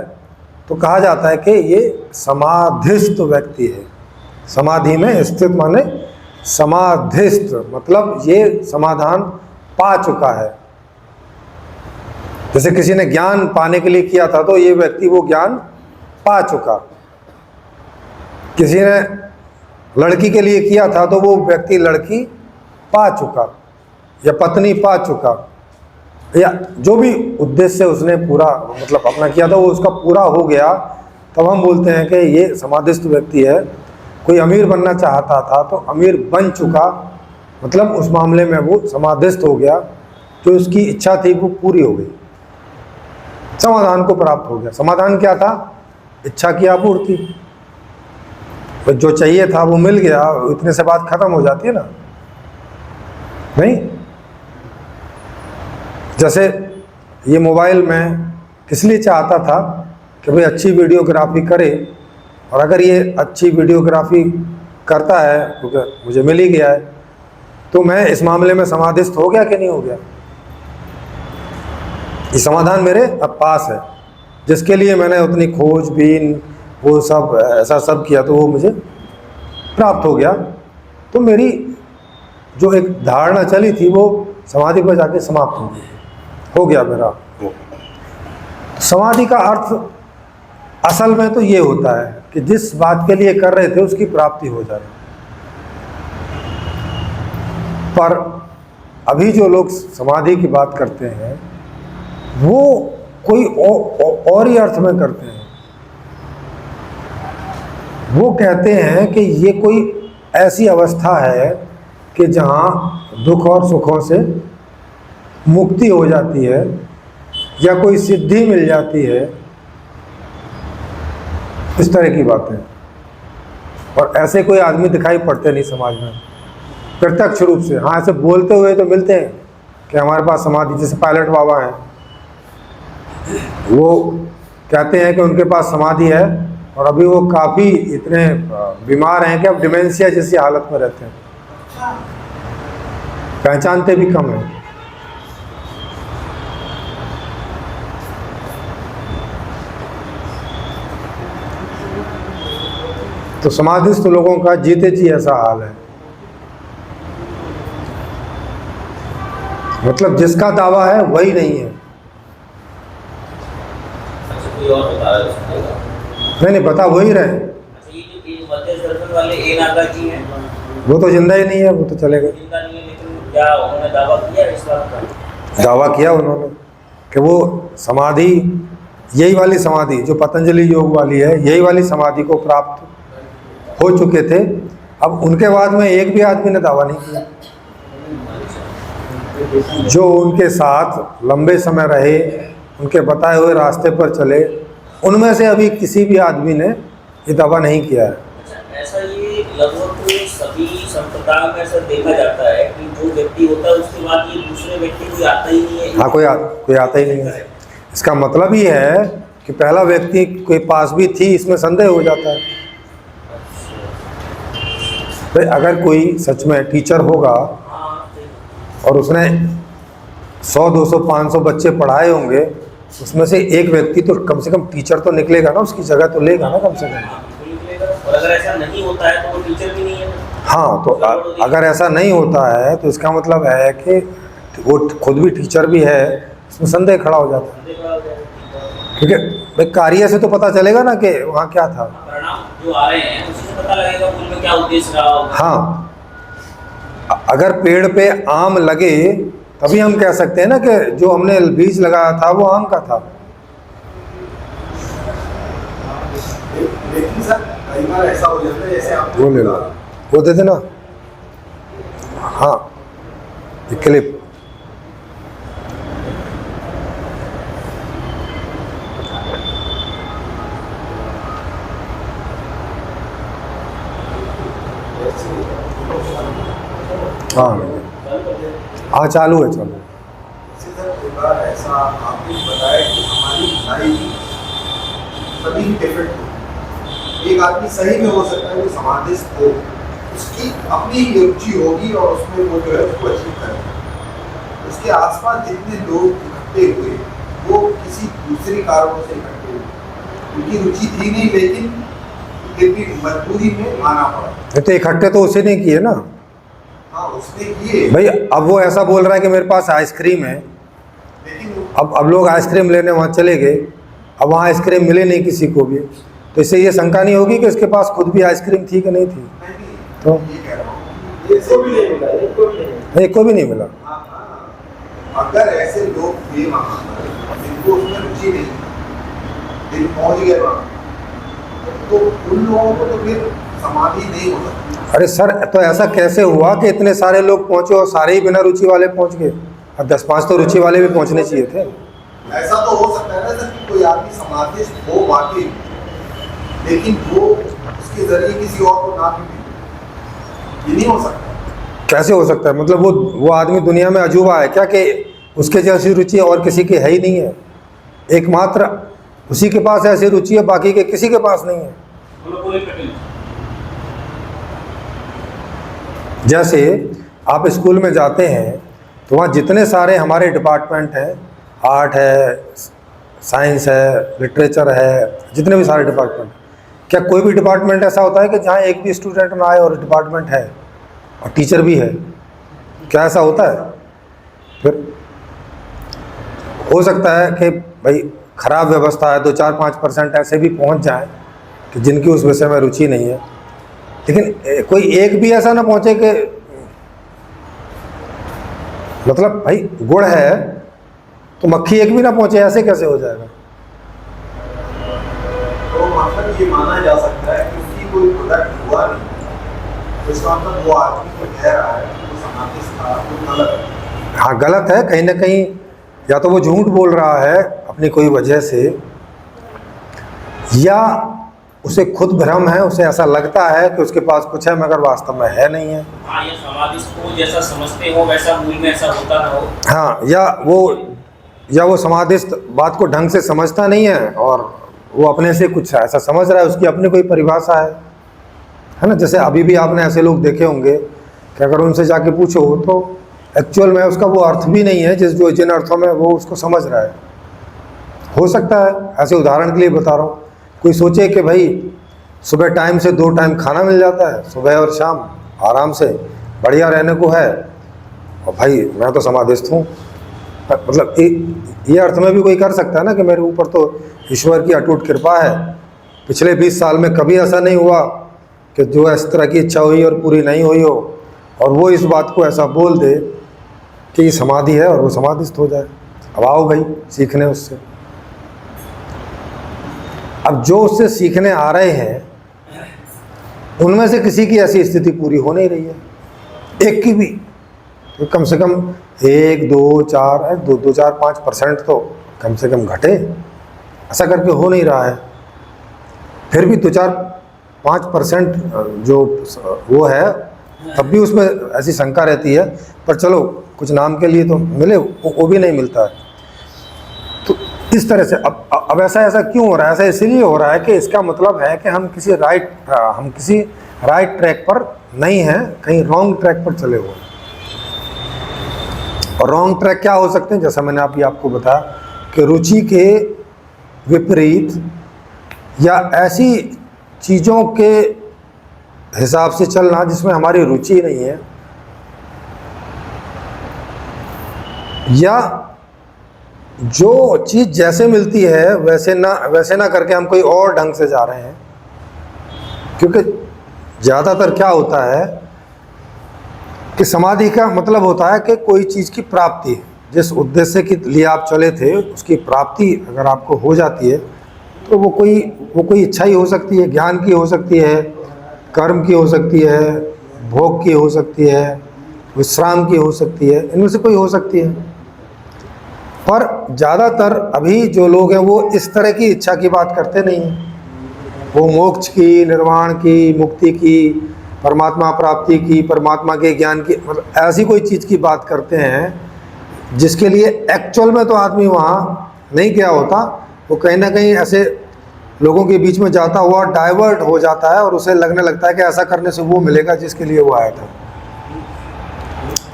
तो कहा जाता है कि ये समाधिस्थ व्यक्ति है। समाधि में स्थित माने समाधिस्थ, मतलब ये समाधान पा चुका है। जैसे किसी ने ज्ञान पाने के लिए किया था तो ये व्यक्ति वो ज्ञान पा चुका। किसी ने लड़की के लिए किया था तो वो व्यक्ति लड़की पा चुका या पत्नी पा चुका, या जो भी उद्देश्य उसने पूरा मतलब अपना किया था वो उसका पूरा हो गया, तब हम बोलते हैं कि ये समाधिस्थ व्यक्ति है। कोई अमीर बनना चाहता था तो अमीर बन चुका, मतलब उस मामले में वो समाधिस्थ हो गया, जो उसकी इच्छा थी वो पूरी हो गई, समाधान को प्राप्त हो गया। समाधान क्या था? इच्छा की आपूर्ति, तो जो चाहिए था वो मिल गया, इतने से बात खत्म हो जाती है ना, नहीं? जैसे ये मोबाइल में इसलिए चाहता था कि भाई अच्छी वीडियोग्राफी करे, और अगर ये अच्छी वीडियोग्राफी करता है क्योंकि मुझे मिल ही गया है, तो मैं इस मामले में समाधिस्थ हो गया कि नहीं हो गया? ये समाधान मेरे अब पास है, जिसके लिए मैंने उतनी खोजबीन वो सब ऐसा सब किया तो वो मुझे प्राप्त हो गया। तो मेरी जो एक धारणा चली थी वो समाधि पर जाके समाप्त हो गया मेरा। समाधि का अर्थ असल में तो ये होता है कि जिस बात के लिए कर रहे थे उसकी प्राप्ति हो जाए। पर अभी जो लोग समाधि की बात करते हैं वो कोई और ही अर्थ में करते हैं। वो कहते हैं कि ये कोई ऐसी अवस्था है कि जहाँ दुख और सुखों से मुक्ति हो जाती है या कोई सिद्धि मिल जाती है, इस तरह की बातें। और ऐसे कोई आदमी दिखाई पड़ते नहीं समाज में प्रत्यक्ष रूप से। हाँ, ऐसे बोलते हुए तो मिलते हैं कि हमारे पास समाधि, जैसे पायलट बाबा हैं, वो कहते हैं कि उनके पास समाधि है और अभी वो काफ़ी इतने बीमार हैं कि अब डिमेंशिया जैसी हालत में रहते हैं, पहचानते भी कम हैं। तो समाधिस्थ लोगों का जीते जी ऐसा हाल है। मतलब जिसका दावा है वही नहीं है। कोई और बता रहा है? नहीं बता वही रहे। ये जो मध्य दर्शन वाले ए नागा जी हैं, वो तो जिंदा ही नहीं है, वो तो चले गए। जिंदा नहीं है, लेकिन क्या उन्होंने दावा किया इस बात का? दावा किया उन्होंने कि वो समाधि, यही वाली समाधि जो पतंजलि योग वाली है, यही वाली समाधि को प्राप्त हो चुके थे। अब उनके बाद में एक भी आदमी ने दावा नहीं किया। जो उनके साथ लंबे समय रहे, उनके बताए हुए रास्ते पर चले, उनमें से अभी किसी भी आदमी ने ये दावा नहीं किया है। अच्छा, ऐसा ये लगभग सभी संप्रदायों में ऐसा देखा जाता है कि जो व्यक्ति होता है उसके बाद ये दूसरे व्यक्ति कोई आता ही नहीं है। हाँ, कोई आता ही नहीं है। इसका मतलब ये है कि पहला व्यक्ति के पास भी थी, इसमें संदेह हो जाता है। भाई अगर कोई सच में टीचर होगा और उसने 100, 200, 500 बच्चे पढ़ाए होंगे, उसमें से एक व्यक्ति तो कम से कम टीचर तो निकलेगा ना, उसकी जगह तो लेगा ना कम से कम। और अगर ऐसा नहीं होता है तो वो टीचर भी नहीं है। हाँ, तो अगर ऐसा नहीं होता है तो इसका मतलब है कि वो खुद भी टीचर भी है, इसमें संदेह खड़ा हो जाता है। क्योंकि भाई कार्य से तो पता चलेगा ना कि वहाँ क्या था। परिणाम जो आ रहे हैं उसी से पता लगेगा उनमें क्या उद्देश्य रहा होगा। हाँ, अगर पेड़ पे आम लगे तभी हम कह सकते हैं ना कि जो हमने बीज लगाया था वो आम का था। लेकिन सर कई बार ऐसा हो जाता है, जैसे आप वो ले लो, वो दे देना। हाँ, ये क्लिप। हाँ, चालू है, चालू। कई बार ऐसा आपने बताया कि हमारी लाइफ सभी डिफरेंट हो। एक आदमी सही में हो सकता है वो समाधिस्थ हो, उसकी अपनी रुचि होगी और उसमें वो जो है उसको अचीव करेगा। उसके आसपास जितने लोग इकट्ठे हुए वो किसी दूसरे कारणों से इकट्ठे हुए, उनकी रुचि थी नहीं, लेकिन फिर भी मजबूरी में आना पड़ा। तो इकट्ठे तो उसी ने किए ना। हाँ, उसने किए भाई अब वो ऐसा बोल रहा है कि मेरे पास आइसक्रीम है, लेकिन अब लोग आइसक्रीम लेने वहाँ चले गए, अब वहाँ आइसक्रीम मिले नहीं किसी को भी, तो इससे ये शंका नहीं होगी कि इसके पास खुद भी आइसक्रीम थी कि नहीं थी। तो ये कह रहा हूँ, ये सब भी नहीं मिला, एक को भी नहीं मिला। अगर ऐसे लोग थे वहाँ पर जिनको उसमें रुचि नहीं, दिन पहुँच गए वहाँ, तो उन लोगों को तो फिर समाधि नहीं हो सकती। अरे सर, तो ऐसा कैसे हुआ कि इतने सारे लोग पहुँचे और सारे ही बिना रुचि वाले पहुँच गए? अब 10-5 तो रुचि वाले भी पहुँचने चाहिए थे। ऐसा तो हो सकता है ना सर कि कोई आदमी समाधिस्थ हो वाकई, लेकिन वो उसके जरिए किसी और को ना भी मिले, ये नहीं हो सकता। कैसे हो सकता है? मतलब वो आदमी दुनिया में अजूबा है क्या कि उसके जैसी रुचि और किसी की है ही नहीं है? एकमात्र उसी के पास ऐसी रुचि है, बाकी के किसी के पास नहीं है। जैसे आप स्कूल में जाते हैं तो वहाँ जितने सारे हमारे डिपार्टमेंट हैं, आर्ट है, साइंस है, लिटरेचर है, जितने भी सारे डिपार्टमेंट, क्या कोई भी डिपार्टमेंट ऐसा होता है कि जहाँ एक भी स्टूडेंट ना आए और डिपार्टमेंट है और टीचर भी है? क्या ऐसा होता है? फिर हो सकता है कि भाई खराब व्यवस्था है तो 4-5% ऐसे भी पहुंच जाए कि जिनकी उस विषय में रुचि नहीं है, लेकिन कोई एक भी ऐसा ना पहुंचे कि मतलब भाई गुड़ है तो मक्खी एक भी ना पहुंचे, ऐसे कैसे हो जाएगा? तो मतलब ये माना जा सकता है कि उसकी कोई प्रोडक्ट हुआ नहीं, तो इसका मतलब वो आदमी जो कह रहा है वो समाधिस्थ था, वो गलत है। हाँ गलत है कहीं ना कहीं, या तो वो झूठ बोल रहा है अपनी कोई वजह से, या उसे खुद भ्रम है, उसे ऐसा लगता है कि उसके पास कुछ है मगर वास्तव में है नहीं है। हाँ, या समाधिस्थ को जैसा समझते हो वैसा मूल में ऐसा होता ना हो। हाँ, या वो समाधिस्थ बात को ढंग से समझता नहीं है और वो अपने से कुछ ऐसा समझ रहा है, उसकी अपनी कोई परिभाषा है ना। जैसे अभी भी आपने ऐसे लोग देखे होंगे कि अगर उनसे जाके पूछो तो एक्चुअल में उसका वो अर्थ भी नहीं है जिन अर्थों में वो उसको समझ रहा है। हो सकता है, ऐसे उदाहरण के लिए बता रहा हूँ, कोई सोचे कि भाई सुबह टाइम से 2 टाइम खाना मिल जाता है, सुबह और शाम आराम से बढ़िया रहने को है, और भाई मैं तो समाधिस्थ हूँ। मतलब ये अर्थ में भी कोई कर सकता है ना कि मेरे ऊपर तो ईश्वर की अटूट कृपा है, पिछले 20 साल में कभी ऐसा नहीं हुआ कि जो इस तरह की इच्छा हुई और पूरी नहीं हुई हो, और वो इस बात को ऐसा बोल दे कि ये समाधि है और वो समाधिस्थ हो जाए। अब आओ भाई सीखने उससे। अब जो उससे सीखने आ रहे हैं उनमें से किसी की ऐसी स्थिति पूरी हो नहीं रही है, एक की भी, तो कम से कम 1, 2, 4, 5% तो कम से कम घटे। ऐसा करके हो नहीं रहा है। फिर भी 2-4-5% जो वो है तब भी उसमें ऐसी शंका रहती है, पर चलो कुछ नाम के लिए तो मिले, वो भी नहीं मिलता है। तो इस तरह से अब ऐसा क्यों हो रहा है? ऐसा इसलिए हो रहा है कि इसका मतलब है कि हम किसी राइट ट्रैक पर नहीं हैं, कहीं रॉन्ग ट्रैक पर चले हुए। और रॉन्ग ट्रैक क्या हो सकते हैं? जैसा मैंने अभी आपको बताया कि रुचि के विपरीत या ऐसी चीज़ों के हिसाब से चलना जिसमें हमारी रुचि नहीं है, या जो चीज़ जैसे मिलती है वैसे ना करके हम कोई और ढंग से जा रहे हैं। क्योंकि ज़्यादातर क्या होता है कि समाधि का मतलब होता है कि कोई चीज़ की प्राप्ति, जिस उद्देश्य के लिए आप चले थे उसकी प्राप्ति अगर आपको हो जाती है तो वो कोई इच्छा ही हो सकती है, ज्ञान की हो सकती है, कर्म की हो सकती है, भोग की हो सकती है, विश्राम की हो सकती है, इनमें से कोई हो सकती है। पर ज़्यादातर अभी जो लोग हैं वो इस तरह की इच्छा की बात करते नहीं हैं। वो मोक्ष की, निर्वाण की, मुक्ति की, परमात्मा प्राप्ति की, परमात्मा के ज्ञान की, मतलब ऐसी कोई चीज़ की बात करते हैं जिसके लिए एक्चुअल में तो आदमी वहाँ नहीं गया होता। वो कहीं ना कहीं ऐसे लोगों के बीच में जाता हुआ डाइवर्ट हो जाता है और उसे लगने लगता है कि ऐसा करने से वो मिलेगा जिसके लिए वो आया था।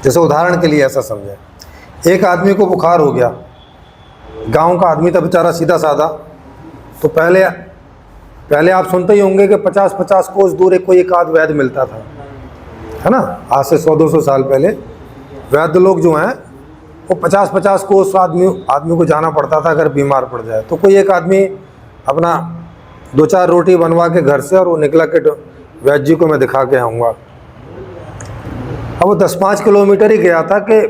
जैसे उदाहरण के लिए ऐसा समझें, एक आदमी को बुखार हो गया, गांव का आदमी था बेचारा सीधा साधा, तो पहले आप सुनते ही होंगे कि 50-50 कोस दूर कोई एक आध वैद्य मिलता था, है ना। आज से 100-200 साल पहले वैद्य लोग जो हैं वो 50-50 कोस आदमी को जाना पड़ता था अगर बीमार पड़ जाए। तो कोई एक आदमी अपना 2-4 रोटी बनवा के घर से और वो निकला कि वैद्य जी को मैं दिखा के आऊँगा। अब वो 10-5 किलोमीटर ही गया था कि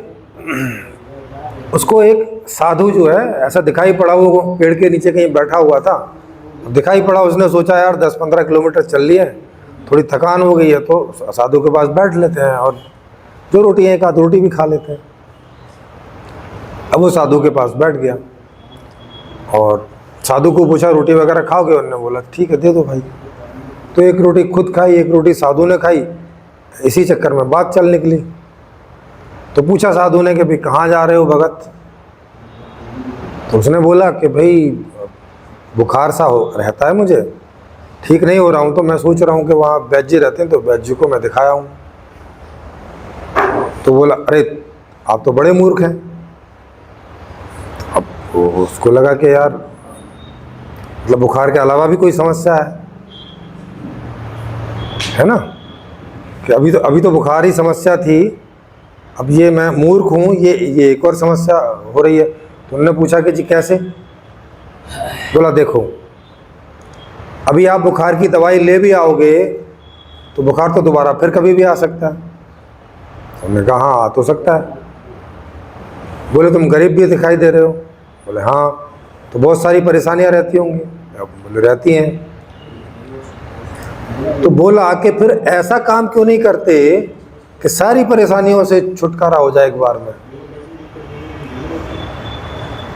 उसको एक साधु जो है ऐसा दिखाई पड़ा, वो पेड़ के नीचे कहीं बैठा हुआ था, दिखाई पड़ा। उसने सोचा यार 10-15 किलोमीटर चल लिए, थोड़ी थकान हो गई है तो साधु के पास बैठ लेते हैं और जो रोटी है एक आध रोटी भी खा लेते हैं। अब वो साधु के पास बैठ गया और साधु को पूछा रोटी वगैरह खाओगे? उन्होंने बोला ठीक है दे दो भाई। तो एक रोटी खुद खाई, एक रोटी साधु ने खाई, इसी चक्कर में बात चल निकली। तो पूछा साधु ने कि भाई कहाँ जा रहे हो भगत? तो उसने बोला कि भाई बुखार सा रहता है मुझे, ठीक नहीं हो रहा हूँ, तो मैं सोच रहा हूँ कि वहाँ वैद्य जी रहते हैं तो वैद्य जी को मैं दिखाया हूँ। तो बोला अरे आप तो बड़े मूर्ख हैं। अब उसको लगा कि यार मतलब बुखार के अलावा भी कोई समस्या है ना, कि अभी तो बुखार ही समस्या थी, अब ये मैं मूर्ख हूँ, ये एक और समस्या हो रही है। तो उन्होंने पूछा कि जी कैसे? बोला देखो, अभी आप बुखार की दवाई ले भी आओगे तो बुखार तो दोबारा फिर कभी भी आ सकता है। हमने कहा हाँ आ तो सकता है। बोले तुम गरीब भी दिखाई दे रहे हो। बोले हाँ, तो बहुत सारी परेशानियां रहती होंगी। बोले रहती हैं। तो बोला कि फिर ऐसा काम क्यों नहीं करते कि सारी परेशानियों से छुटकारा हो जाए एक बार में।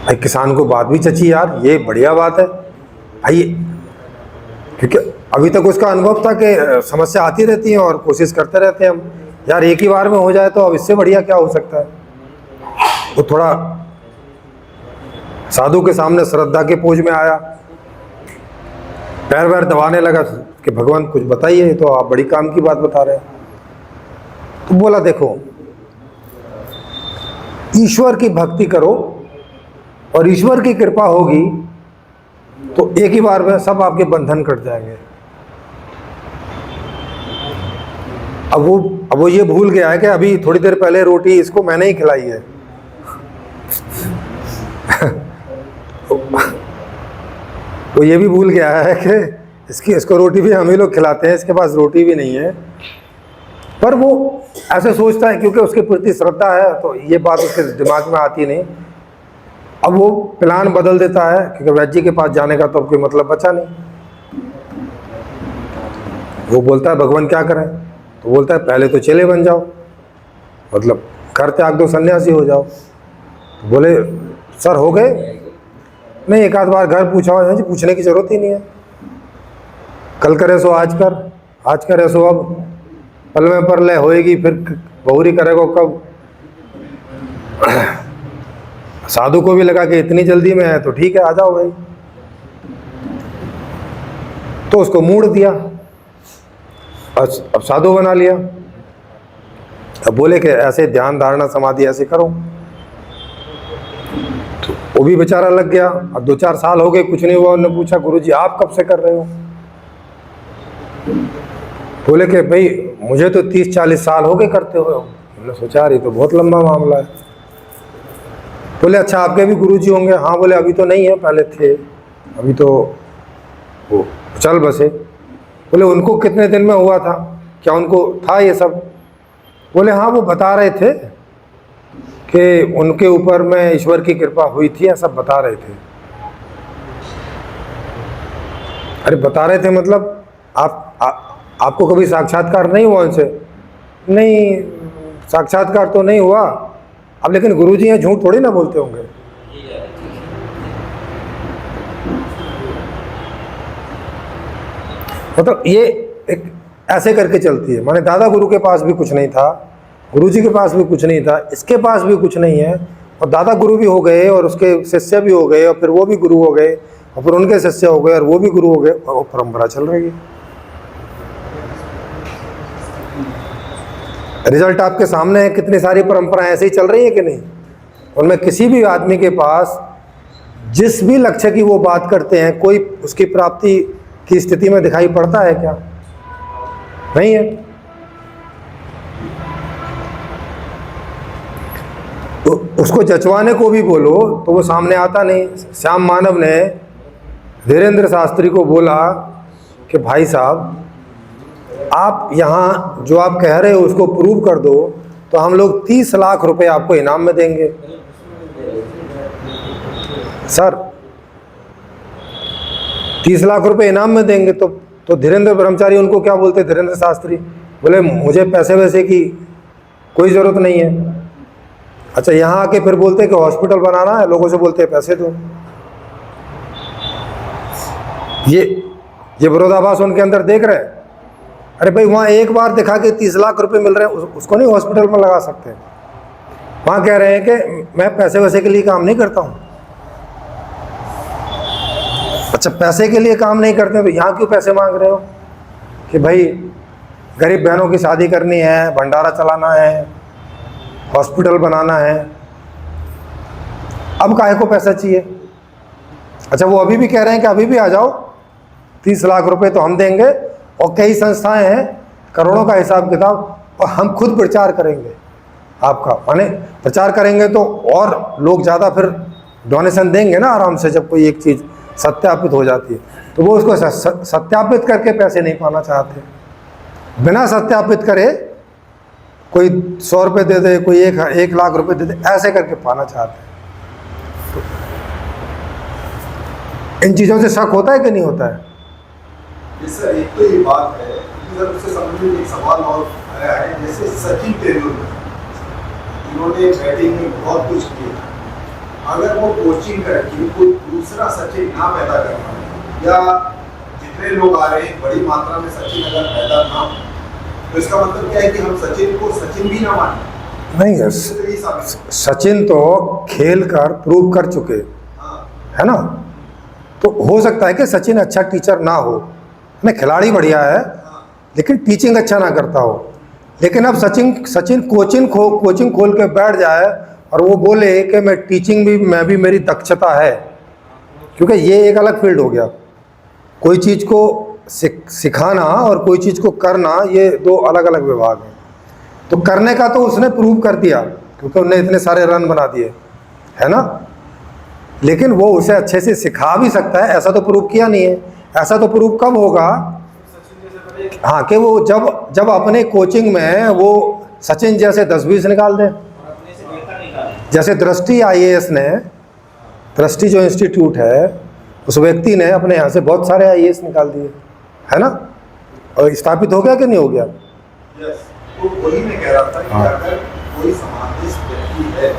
भाई किसान को बात भी चची यार, ये बढ़िया बात है भाई, क्योंकि अभी तक उसका अनुभव था कि समस्या आती रहती है और कोशिश करते रहते हैं हम, यार एक ही बार में हो जाए तो अब इससे बढ़िया क्या हो सकता है। वो थोड़ा साधु के सामने श्रद्धा के पोज में आया, पैर वैर दबाने लगा कि भगवान कुछ बताइए, तो आप बड़ी काम की बात बता रहे हैं। तो बोला देखो, ईश्वर की भक्ति करो और ईश्वर की कृपा होगी तो एक ही बार में सब आपके बंधन कट जाएंगे। अब वो ये भूल गया है कि अभी थोड़ी देर पहले रोटी इसको मैंने ही खिलाई है। वो ये भी भूल गया है कि इसको रोटी भी हम ही लोग खिलाते हैं, इसके पास रोटी भी नहीं है। पर वो ऐसे सोचता है क्योंकि उसके प्रति श्रद्धा है, तो ये बात उसके दिमाग में आती नहीं। अब वो प्लान बदल देता है क्योंकि वैद्य जी के पास जाने का तो अब कोई मतलब बचा नहीं। वो बोलता है भगवान क्या करें? तो बोलता है पहले तो चेले बन जाओ, मतलब घर त्याग दो, सन्यासी हो जाओ। तो बोले सर हो गए? नहीं, एक आध बार घर पूछा हो जी, पूछने की जरूरत ही नहीं है। कल करे सो आज कर, आज करे सो अब, पल में पर ले होएगी, फिर बहुरी करेगा कब। साधु को भी लगा कि इतनी जल्दी में है तो ठीक है आ जाओ भाई। तो उसको मूड दिया, अब साधु बना लिया। अब बोले कि ऐसे ध्यान धारणा समाधि ऐसे करो। तो वो भी बेचारा लग गया। अब 2-4 साल हो गए, कुछ नहीं हुआ। उन्होंने पूछा गुरुजी आप कब से कर रहे हो? बोले कि भाई मुझे तो 30-40 साल हो गए करते हुए। हमने सोचा ये तो बहुत लंबा मामला है। बोले अच्छा आपके भी गुरुजी होंगे? हाँ। बोले अभी तो नहीं है, पहले थे, अभी तो वो चल बसे। बोले उनको कितने दिन में हुआ था? क्या उनको था ये सब? बोले हाँ वो बता रहे थे कि उनके ऊपर में ईश्वर की कृपा हुई थी, ऐसा बता रहे थे। अरे बता रहे थे मतलब आपको कभी साक्षात्कार नहीं हुआ उनसे? नहीं साक्षात्कार तो नहीं हुआ। अब लेकिन गुरुजी हैं, झूठ थोड़ी ना बोलते होंगे। मतलब ये एक ऐसे करके चलती है। माने दादा गुरु के पास भी कुछ नहीं था, गुरुजी के पास भी कुछ नहीं था, इसके पास भी कुछ नहीं है, और दादा गुरु भी हो गए और उसके शिष्य भी हो गए और फिर वो भी गुरु हो गए और फिर उनके शिष्य हो गए और वो भी गुरु हो गए, और वो परंपरा चल रही है। रिजल्ट आपके सामने है, कितनी सारी परंपराएं ऐसे ही चल रही है कि नहीं। उनमें किसी भी आदमी के पास जिस भी लक्ष्य की वो बात करते हैं, कोई उसकी प्राप्ति की स्थिति में दिखाई पड़ता है क्या? नहीं है। तो उसको जचवाने को भी बोलो तो वो सामने आता नहीं। श्याम मानव ने धीरेन्द्र शास्त्री को बोला कि भाई साहब आप यहाँ जो आप कह रहे हो उसको प्रूव कर दो, तो हम लोग 30 लाख रुपए आपको इनाम में देंगे। सर 30 लाख रुपए इनाम में देंगे? तो धीरेन्द्र ब्रह्मचारी उनको क्या बोलते? धीरेन्द्र शास्त्री बोले मुझे पैसे वैसे की कोई ज़रूरत नहीं है। अच्छा यहाँ आके फिर बोलते कि हॉस्पिटल बनाना है, लोगों से बोलते हैं पैसे दो। ये विरोधाभास उनके अंदर देख रहे हैं। अरे भाई वहाँ एक बार दिखा के 30 लाख रुपए मिल रहे हैं, उसको नहीं हॉस्पिटल में लगा सकते? वहाँ कह रहे हैं कि मैं पैसे वैसे के लिए काम नहीं करता हूँ। अच्छा पैसे के लिए काम नहीं करते तो यहाँ क्यों पैसे मांग रहे हो? कि भाई गरीब बहनों की शादी करनी है, भंडारा चलाना है, हॉस्पिटल बनाना है, अब काहे को पैसा चाहिए? अच्छा वो अभी भी कह रहे हैं कि अभी भी आ जाओ, 30 लाख रुपए तो हम देंगे, और कई संस्थाएं हैं करोड़ों का हिसाब किताब, और हम खुद प्रचार करेंगे। आपका, माने प्रचार करेंगे तो और लोग ज़्यादा फिर डोनेशन देंगे ना आराम से, जब कोई एक चीज़ सत्यापित हो जाती है। तो वो उसको सत्यापित करके पैसे नहीं पाना चाहते, बिना सत्यापित करे कोई 100 रुपये दे दे, कोई 1 लाख रुपए दे दे, ऐसे करके पाना चाहते हैं। तो इन चीज़ों से शक होता है कि नहीं होता है? सर एक तो ये बात है कि सर उससे समझ में एक सवाल और आया है, जैसे सचिन तेंदुलकर इन्होंने बैटिंग में बहुत कुछ किया, अगर वो कोचिंग करके कोई दूसरा सचिन ना पैदा कर पाए, या जितने लोग आ रहे हैं बड़ी मात्रा में सचिन अगर पैदा ना हो, तो इसका मतलब क्या है कि हम सचिन को सचिन भी ना माने? नहीं है, सचिन तो खेल कर प्रूव कर चुके, है ना। तो हो सकता है कि सचिन अच्छा टीचर ना हो, नहीं खिलाड़ी बढ़िया है लेकिन टीचिंग अच्छा ना करता हो। लेकिन अब सचिन कोचिंग खोल के बैठ जाए और वो बोले कि मैं टीचिंग भी, मैं भी, मेरी दक्षता है, क्योंकि ये एक अलग फील्ड हो गया। कोई चीज़ को सिखाना और कोई चीज़ को करना, ये 2 अलग अलग विभाग हैं। तो करने का तो उसने प्रूव कर दिया क्योंकि उन्हें इतने सारे रन बना दिए, है ना। लेकिन वो उसे अच्छे से सिखा भी सकता है, ऐसा तो प्रूव किया नहीं है। ऐसा तो प्रूव कब होगा, हाँ, कि वो जब अपने कोचिंग में वो सचिन जैसे 10-20 निकाल दे। जैसे दृष्टि IAS ने, दृष्टि जो इंस्टीट्यूट है, उस व्यक्ति ने अपने यहाँ से बहुत सारे IAS निकाल दिए, है ना, और स्थापित हो गया कि नहीं हो गया? यस, तो वही मैं कह रहा था कि अगर कोई समाधिस्थ व्यक्ति है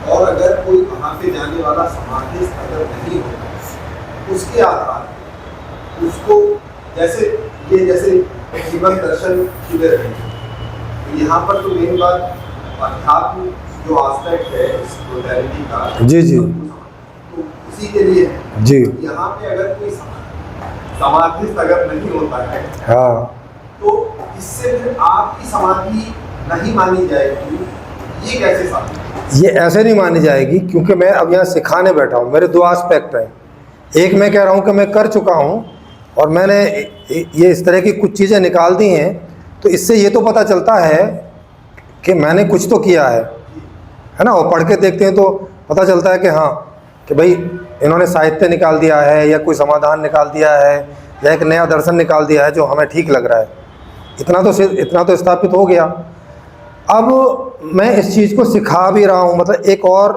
और अगर कोई वहाँ पे जाने वाला समाधिस्थ अगर नहीं होता, उसके आधार उसको जैसे जीवन दर्शन शिविर है, तो यहाँ पर तो मेन बात अध्यात्म जो आस्पेक्ट है स्पिरिचुअलिटी का, जी जी, तो उसी के लिए है जी। यहाँ पे अगर कोई समाधिस्थ अगर नहीं होता है, हाँ, तो इससे फिर आपकी समाधि नहीं मानी जाएगी, ये कैसे साबित? ये ऐसे नहीं मानी जाएगी क्योंकि मैं अब यहाँ सिखाने बैठा हूँ। मेरे 2 एस्पेक्ट हैं। एक मैं कह रहा हूँ कि मैं कर चुका हूँ और मैंने ये इस तरह की कुछ चीज़ें निकाल दी हैं, तो इससे ये तो पता चलता है कि मैंने कुछ तो किया है ना। और पढ़ के देखते हैं तो पता चलता है कि हाँ, कि भाई इन्होंने साहित्य निकाल दिया है, या कोई समाधान निकाल दिया है, या एक नया दर्शन निकाल दिया है जो हमें ठीक लग रहा है। इतना तो स्थापित हो गया। अब मैं इस चीज़ को सिखा भी रहा हूँ, मतलब एक और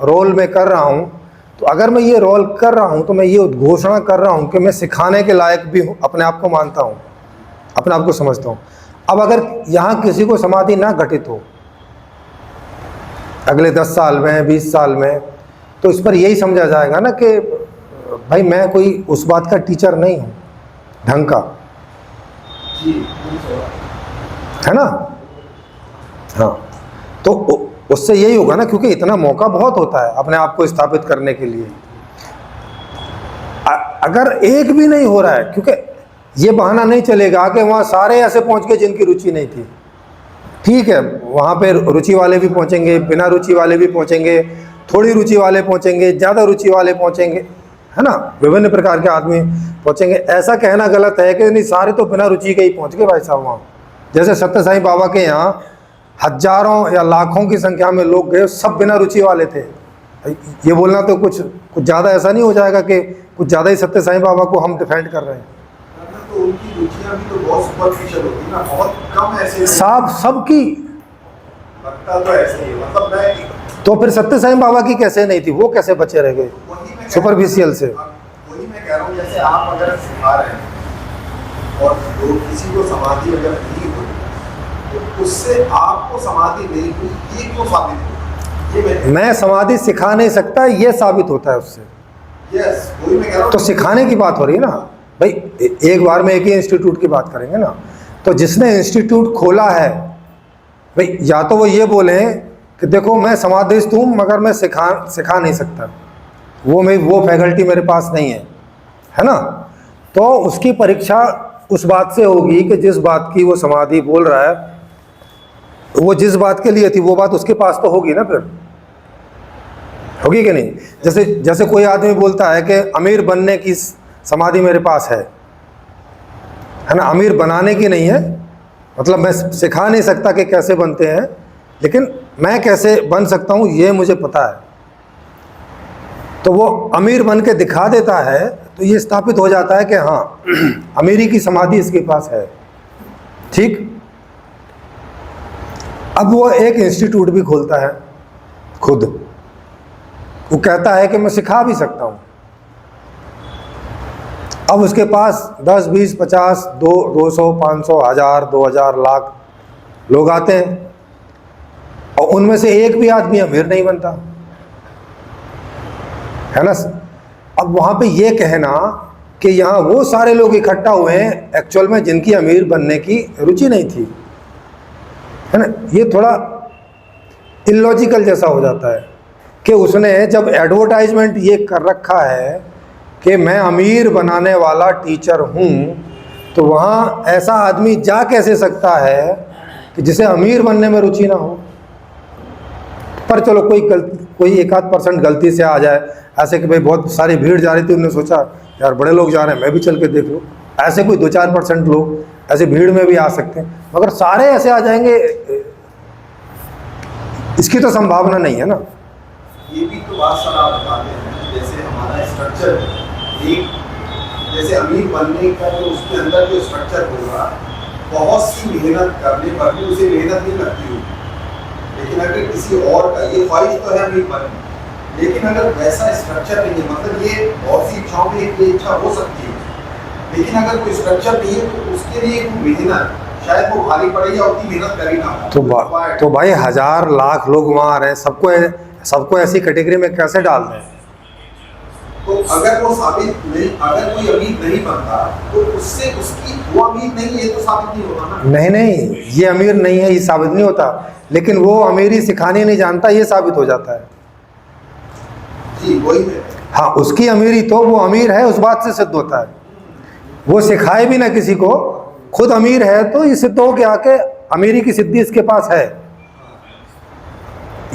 रोल में कर रहा हूँ। तो अगर मैं ये रोल कर रहा हूँ तो मैं ये उद्घोषणा कर रहा हूँ कि मैं सिखाने के लायक भी हूँ, अपने आप को मानता हूँ, अपने आप को समझता हूँ। अब अगर यहाँ किसी को समाधि ना घटित हो अगले 10 साल में, 20 साल में, तो इस पर यही समझा जाएगा ना कि भाई मैं कोई उस बात का टीचर नहीं हूँ ढंग का, है ना। हाँ, तो उससे यही होगा ना, क्योंकि इतना मौका बहुत होता है अपने आप को स्थापित करने के लिए। अगर एक भी नहीं हो रहा है, क्योंकि ये बहाना नहीं चलेगा कि वहाँ सारे ऐसे पहुँच गए जिनकी रुचि नहीं थी। ठीक है, वहाँ पे रुचि वाले भी पहुँचेंगे, बिना रुचि वाले भी पहुँचेंगे, थोड़ी रुचि वाले पहुँचेंगे, ज़्यादा रुचि वाले पहुँचेंगे, है ना, विभिन्न प्रकार के आदमी पहुँचेंगे। ऐसा कहना गलत है कि नहीं सारे तो बिना रुचि के ही पहुँच गए भाई साहब वहाँ। जैसे सत्य साईं बाबा के यहाँ हजारों या लाखों की संख्या में लोग गए, सब बिना रुचि वाले थे। ये बोलना तो कुछ ज़्यादा ऐसा नहीं हो जाएगा कि कुछ ज़्यादा ही सत्य साईं बाबा को हम डिफेंड कर रहे हैं। तो उनकी रुचियां भी तो बहुत सुपरफिशियल होती ना, बहुत कम ऐसे सबकी लगता तो ऐसे ही, मतलब मैं तो फिर सत्य साईं बाबा की कैसे नहीं थी, वो कैसे बचे रह गए सुपरफिशियल से? वही मैं कह रहा हूँ, जैसे आप अगर सिखा रहे हैं और किसी को समाधि अगर नहीं हुई तो उससे आपको समाधि नहीं हुई, ये क्यों साबित हो? मैं समाधि सिखा नहीं सकता, ये साबित होता है उससे। यस, वही मैं कह रहा हूँ। तो सिखाने की बात हो रही है ना भाई, एक बार में एक ही इंस्टीट्यूट की बात करेंगे ना। तो जिसने इंस्टीट्यूट खोला है भाई, या तो वो ये बोलें कि देखो मैं समाधिस्थ हूँ मगर मैं सिखा नहीं सकता, वो फैकल्टी मेरे पास नहीं है ना। तो उसकी परीक्षा उस बात से होगी कि जिस बात की वो समाधि बोल रहा है, वो जिस बात के लिए थी वो बात उसके पास तो होगी ना, फिर होगी कि नहीं। जैसे कोई आदमी बोलता है कि अमीर बनने की समाधि मेरे पास है ना, अमीर बनाने की नहीं है, मतलब मैं सिखा नहीं सकता कि कैसे बनते हैं, लेकिन मैं कैसे बन सकता हूँ ये मुझे पता है। तो वो अमीर बन के दिखा देता है, तो ये स्थापित हो जाता है कि हाँ अमीरी की समाधि इसके पास है। ठीक। अब वो एक इंस्टीट्यूट भी खोलता है खुद, वो कहता है कि मैं सिखा भी सकता हूँ। अब उसके पास 10, 20, 50, 200, 500, 1000, 2000, लाख लोग आते हैं, और उनमें से एक भी आदमी अमीर नहीं बनता है ना। अब वहाँ पे ये कहना कि यहाँ वो सारे लोग इकट्ठा हुए हैं एक्चुअल में जिनकी अमीर बनने की रुचि नहीं थी, है ना, ये थोड़ा इलॉजिकल जैसा हो जाता है कि उसने जब एडवर्टाइजमेंट ये कर रखा है कि मैं अमीर बनाने वाला टीचर हूँ, तो वहाँ ऐसा आदमी जा कैसे सकता है कि जिसे अमीर बनने में रुचि ना हो। पर चलो कोई 1-8% गलती से आ जाए, ऐसे कि भाई बहुत सारी भीड़ जा रही थी, उन्होंने सोचा यार बड़े लोग जा रहे हैं मैं भी चल के देख लूँ, ऐसे कोई 2-4% लोग ऐसे भीड़ में भी आ सकते हैं, मगर सारे ऐसे आ जाएंगे इसकी तो संभावना नहीं है ना। ये भी तो बात सर आप बताते हैं, जैसे हमारा स्ट्रक्चर एक, जैसे अमीर बनने का जो उसके अंदर जो स्ट्रक्चर होगा, बहुत सी मेहनत करने पर भी उसे मेहनत नहीं लगती होगी। लेकिन अगर किसी और का, ये ख्वाहिश तो है अमीर बनने, लेकिन अगर वैसा स्ट्रक्चर नहीं है, मतलब ये बहुत सी इच्छाओं में एक इच्छा हो सकती है, लेकिन अगर कोई स्ट्रक्चर नहीं है तो उसके लिए मेहनत शायद वो भारी पड़े या उतनी मेहनत करी ना हो। तो भाई 1000 लाख लोग वहाँ आ रहे हैं, सबको ऐसी कैटेगरी में कैसे डाल दें? तो अगर वो साबित नहीं, अगर कोई अमीर नहीं बनता तो उससे उसकी वो अमीर नहीं है तो साबित नहीं होता ना। नहीं, ये अमीर नहीं है ये साबित नहीं होता, लेकिन वो अमीरी सिखानी नहीं जानता ये साबित हो जाता है। जी वही है। हाँ, उसकी अमीरी तो वो अमीर है उस बात से सिद्ध होता है, वो सिखाए भी ना किसी को, खुद अमीर है तो ये सिद्ध हो के आके अमीरी की सिद्धि इसके पास है।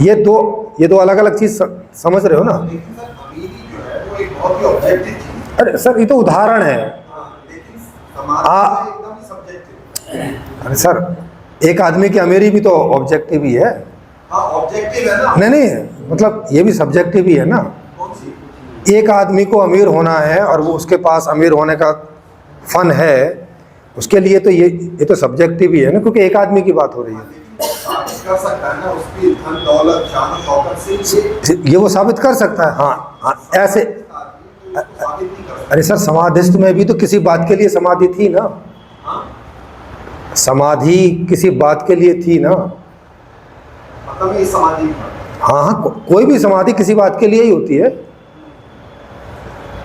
ये दो अलग अलग चीज समझ रहे हो ना। लेकिन सर अमीरी जो है वो एक बहुत ही ऑब्जेक्टिव चीज है। अरे सर ये तो उदाहरण है। लेकिन समाज में एकदम ही सब्जेक्टिव। अरे सर एक आदमी की अमीरी भी तो ऑब्जेक्टिव ही है। हाँ ऑब्जेक्टिव है ना। नहीं मतलब ये भी सब्जेक्टिव ही है ना। कौन सी? एक आदमी को अमीर होना है और वो उसके पास अमीर होने का फन है, उसके लिए तो ये तो सब्जेक्टिव ही है ना, क्योंकि एक आदमी की बात हो रही है। कर सकता है ना उसकी धन दौलत शान शौकत से ये वो साबित कर सकता है। हाँ ऐसे। साबित नहीं कर सकता। अरे सर समाधिस्थ में भी तो किसी बात के लिए समाधि थी ना। हाँ? समाधि किसी बात के लिए थी ना। मतलब ये समाधि हाँ, कोई भी समाधि किसी बात के लिए ही होती है।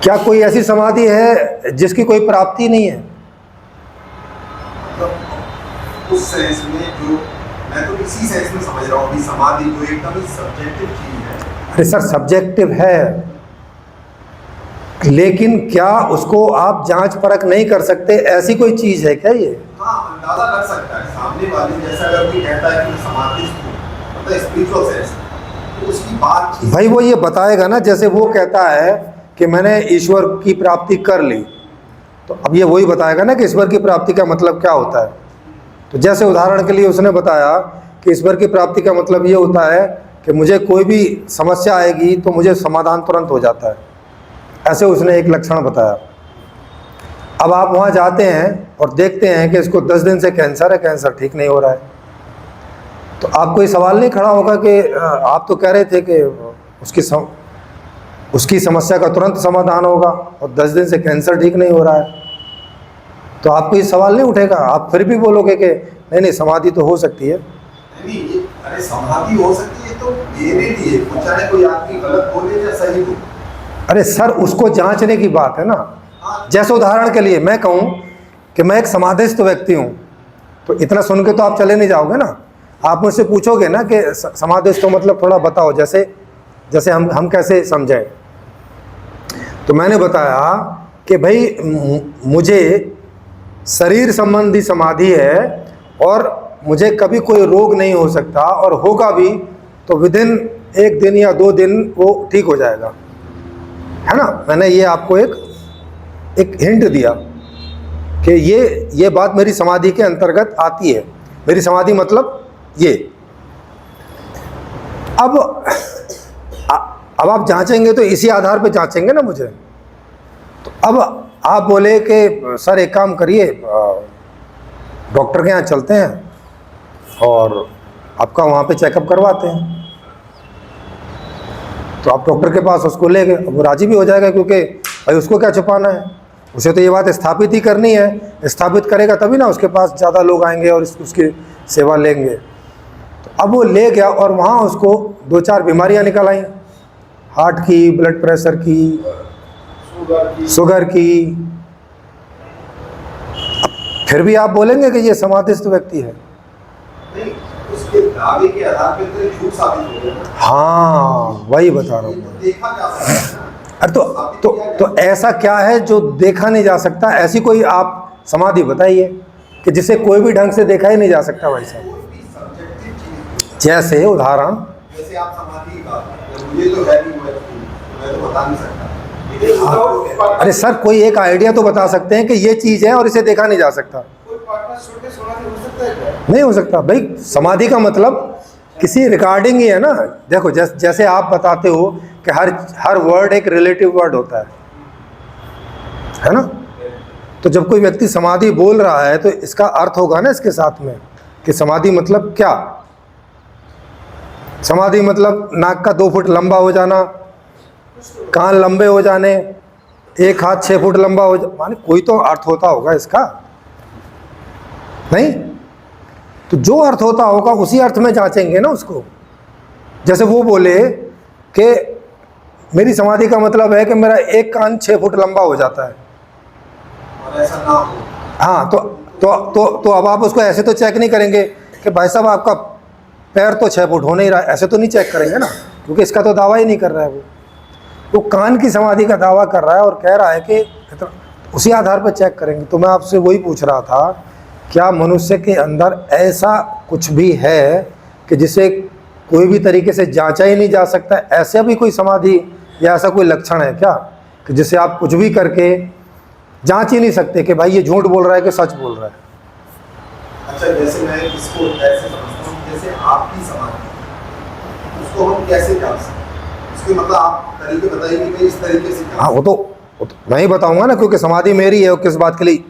क्या कोई ऐसी समाधि है जिसकी कोई प्राप्ति नहीं है? तो उस सेंस में जो मैं तो इसी सेंस में समझ रहा हूँ कि समाधि जो एकदम ही सब्जेक्टिव चीज है। अरे सर सब्जेक्टिव है, लेकिन क्या उसको आप जांच परख नहीं कर सकते? ऐसी कोई चीज है क्या ये? हाँ अंदाजा कर सकता है सामने वाले, जैसा अगर कोई कहता है कि मैं समाधिस्थ हूँ मतलब स्पिरिचुअल सेंस, तो उसकी बात भाई वो ये बताएगा ना, जैसे वो कहता है कि मैंने ईश्वर की प्राप्ति कर ली, तो अब ये वही बताएगा ना कि ईश्वर की प्राप्ति का मतलब क्या होता है। तो जैसे उदाहरण के लिए उसने बताया कि ईश्वर की प्राप्ति का मतलब ये होता है कि मुझे कोई भी समस्या आएगी तो मुझे समाधान तुरंत हो जाता है, ऐसे उसने एक लक्षण बताया। अब आप वहाँ जाते हैं और देखते हैं कि इसको 10 दिन से कैंसर है, कैंसर ठीक नहीं हो रहा है, तो आपको ये सवाल नहीं खड़ा होगा कि आप तो कह रहे थे कि उसकी समस्या का तुरंत समाधान होगा और 10 दिन से कैंसर ठीक नहीं हो रहा है, तो आपको ये सवाल नहीं उठेगा? आप फिर भी बोलोगे कि नहीं समाधि तो हो सकती है। नहीं, अरे समाधि हो सकती है तो मेरे लिए चाहे कोई आदमी गलत बोले या सही हो। अरे सर उसको जांचने की बात है ना। जैसे उदाहरण के लिए मैं कहूँ कि मैं एक समाधिस्थ व्यक्ति हूँ, तो इतना सुन के तो आप चले नहीं जाओगे ना। आप मुझसे पूछोगे ना कि समाधिस्थ तो मतलब थोड़ा बताओ, जैसे हम कैसे समझें। तो मैंने बताया कि भाई मुझे शरीर संबंधी समाधि है और मुझे कभी कोई रोग नहीं हो सकता, और होगा भी तो विदिन 1 दिन या 2 दिन वो ठीक हो जाएगा, है ना। मैंने ये आपको एक हिंट दिया कि ये बात मेरी समाधि के अंतर्गत आती है। मेरी समाधि मतलब ये, अब अब आप जांचेंगे तो इसी आधार पे जांचेंगे ना मुझे। तो अब आप बोले कि सर एक काम करिए, डॉक्टर के यहाँ चलते हैं और आपका वहाँ पे चेकअप करवाते हैं। तो आप डॉक्टर के पास उसको ले गए, वो राजी भी हो जाएगा, क्योंकि भाई उसको क्या छुपाना है, उसे तो ये बात स्थापित ही करनी है। स्थापित करेगा तभी ना उसके पास ज़्यादा लोग आएंगे और उसकी सेवा लेंगे। तो अब वो ले गया और वहाँ उसको 2-4 बीमारियाँ निकल आई, हार्ट की, ब्लड प्रेशर की, शुगर की। फिर भी आप बोलेंगे कि ये समाधिस्थ व्यक्ति है। नहीं, उसके दावे के आधार पे तो ये झूठ साबित हो गया ना। हाँ, वही बता रहा ये तो हूँ। देखा जा सकता है ना। अरे तो ऐसा क्या है जो देखा नहीं जा सकता? ऐसी कोई आप समाधि बताइए कि जिसे कोई भी ढंग से देखा ही नहीं जा सकता भाई साहब। कोई भी सब्जेक्टिव चीज, जैसे उदाहरण, जैसे आप समाधि का, मुझे तो है नहीं, मैं तो बता नहीं सकता, लेकिन आप अरे सर कोई एक आइडिया तो बता सकते हैं कि ये चीज़ है और इसे देखा नहीं जा सकता। कोई पार्टनर छोटे समाधि हो सकता है क्या? नहीं हो सकता भाई। समाधि का मतलब किसी रिकॉर्डिंग ही है ना। देखो जैसे आप बताते हो कि हर वर्ड एक रिलेटिव वर्ड होता है ना। तो जब कोई व्यक्ति समाधि बोल रहा है तो इसका अर्थ होगा ना इसके साथ में कि समाधि मतलब क्या। समाधि मतलब नाक का 2 फुट लंबा हो जाना, कान लंबे हो जाने, एक हाथ 6 फुट लंबा हो माने कोई तो अर्थ होता होगा इसका, नहीं? तो जो अर्थ होता होगा उसी अर्थ में जांचेंगे ना उसको। जैसे वो बोले कि मेरी समाधि का मतलब है कि मेरा एक कान 6 फुट लंबा हो जाता है, और ऐसा ना हो। हाँ, तो अब आप उसको ऐसे तो चेक नहीं करेंगे कि भाई साहब आपका पैर तो 6 फुट हो नहीं रहा है, ऐसे तो नहीं चेक करेंगे ना, क्योंकि इसका तो दावा ही नहीं कर रहा है वो कान की समाधि का दावा कर रहा है और कह रहा है कि उसी आधार पर चेक करेंगे। तो मैं आपसे वही पूछ रहा था, क्या मनुष्य के अंदर ऐसा कुछ भी है कि जिसे कोई भी तरीके से जांचा ही नहीं जा सकता? ऐसा भी कोई समाधि या ऐसा कोई लक्षण है क्या कि जिसे आप कुछ भी करके जांच ही नहीं सकते कि भाई ये झूठ बोल रहा है कि सच बोल रहा है? अच्छा, जैसे मैं इसको ऐसे समझता हूँ, जैसे आपकी समाधि, उसको हम कैसे जान सकते हैं? उसके मतलब आप तरीके बताइए कि इस तरीके से हाँ, वो तो मैं ही बताऊंगा ना, क्योंकि समाधि मेरी है और किस बात के लिए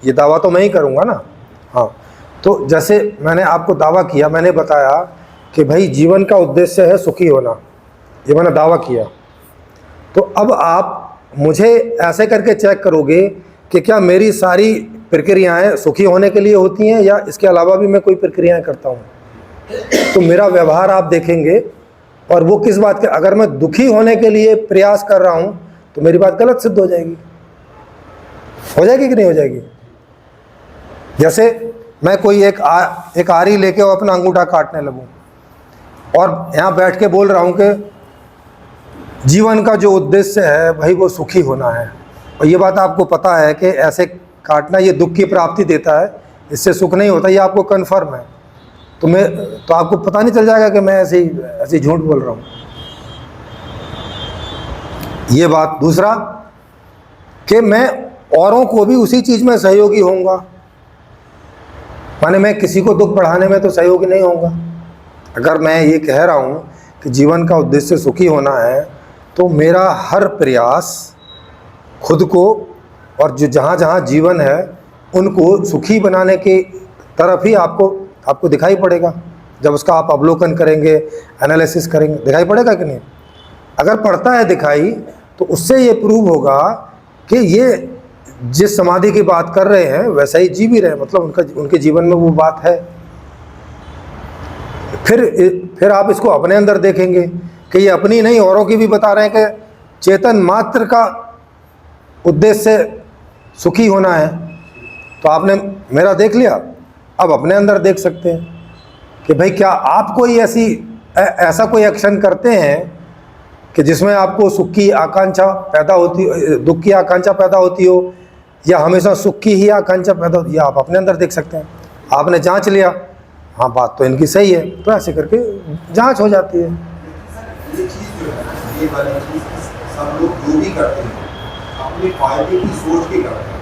ये दावा तो मैं ही करूंगा ना। हाँ, तो जैसे मैंने आपको दावा किया, मैंने बताया कि भाई जीवन का उद्देश्य है सुखी होना, ये मैंने दावा किया। तो अब आप मुझे ऐसे करके चेक करोगे कि क्या मेरी सारी प्रक्रियाएं सुखी होने के लिए होती हैं या इसके अलावा भी मैं कोई प्रक्रियाएं करता हूँ। तो मेरा व्यवहार आप देखेंगे और वो किस बात के, अगर मैं दुखी होने के लिए प्रयास कर रहा हूँ तो मेरी बात गलत सिद्ध हो जाएगी। हो जाएगी कि नहीं हो जाएगी? जैसे मैं कोई एक आरी लेके और अपना अंगूठा काटने लगूं और यहाँ बैठ के बोल रहा हूँ कि जीवन का जो उद्देश्य है भाई वो सुखी होना है, और ये बात आपको पता है कि ऐसे काटना ये दुख की प्राप्ति देता है, इससे सुख नहीं होता, ये आपको कन्फर्म है। तो आपको पता नहीं चल जाएगा कि मैं ऐसे ही झूठ बोल रहा हूँ। ये बात। दूसरा कि मैं औरों को भी उसी चीज़ में सहयोगी होऊंगा, माने मैं किसी को दुख बढ़ाने में तो सहयोगी नहीं होऊंगा। अगर मैं ये कह रहा हूँ कि जीवन का उद्देश्य सुखी होना है तो मेरा हर प्रयास खुद को और जो जहाँ जहाँ जीवन है उनको सुखी बनाने की तरफ ही आपको दिखाई पड़ेगा। जब उसका आप अवलोकन करेंगे, एनालिसिस करेंगे, दिखाई पड़ेगा कि नहीं? अगर पड़ता है दिखाई तो उससे ये प्रूव होगा कि ये जिस समाधि की बात कर रहे हैं वैसा ही जी भी रहे, मतलब उनके जीवन में वो बात है। फिर आप इसको अपने अंदर देखेंगे कि ये अपनी नहीं औरों की भी बता रहे हैं कि चेतन मात्र का उद्देश्य सुखी होना है। तो आपने मेरा देख लिया, अब अपने अंदर देख सकते हैं कि भाई क्या आप कोई ऐसा कोई एक्शन करते हैं कि जिसमें आपको सुख की आकांक्षा पैदा होती, दुख की आकांक्षा पैदा होती हो, या हमेशा सुख की ही आकांक्षा पैदा होती है? आप अपने अंदर देख सकते हैं। आपने जांच लिया, हाँ बात तो इनकी सही है, तो ऐसे करके जांच हो जाती है। ये चीज़ जो है ना, ये वाली चीज़ सब लोग जो भी करते हैं अपने फायदे की सोच के करते हैं।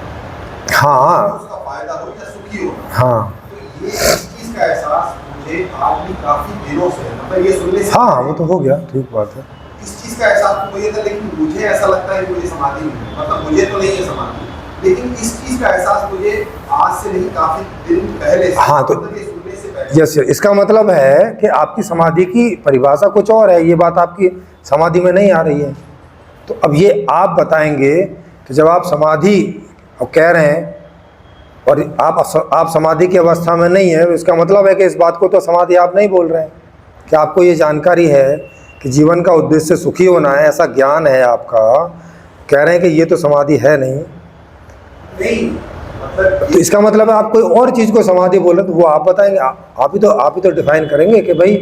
हाँ उसका फायदा हो या सुखी हो। हाँ, तो ये इस चीज़ का एहसास मुझे मुझे आदमी काफी दिनों से, मतलब ये सुनने से हाँ वो तो हो गया, ठीक बात है। इस चीज का एहसास मुझे था, लेकिन मुझे ऐसा लगता है कि मुझे समाधि नहीं है, मतलब मुझे तो नहीं है समाधि, लेकिन इस चीज का एहसास मुझे आज से नहीं काफी दिन पहले से, हाँ, तो मतलब ये सुनने से पहले। यस, इसका मतलब है कि आपकी समाधि की परिभाषा कुछ और है, ये बात आपकी समाधि में नहीं आ रही है। तो अब ये आप बताएंगे कि जब आप समाधि कह रहे हैं और आप समाधि की अवस्था में नहीं है, इसका मतलब है कि इस बात को तो समाधि आप नहीं बोल रहे हैं, कि आपको ये जानकारी है कि जीवन का उद्देश्य सुखी होना है, ऐसा ज्ञान है आपका, कह रहे हैं कि ये तो समाधि है नहीं। मतलब तो इसका मतलब है आप कोई और चीज़ को समाधि बोल रहे, तो वो आप बताएंगे, आप ही तो डिफाइन करेंगे कि भाई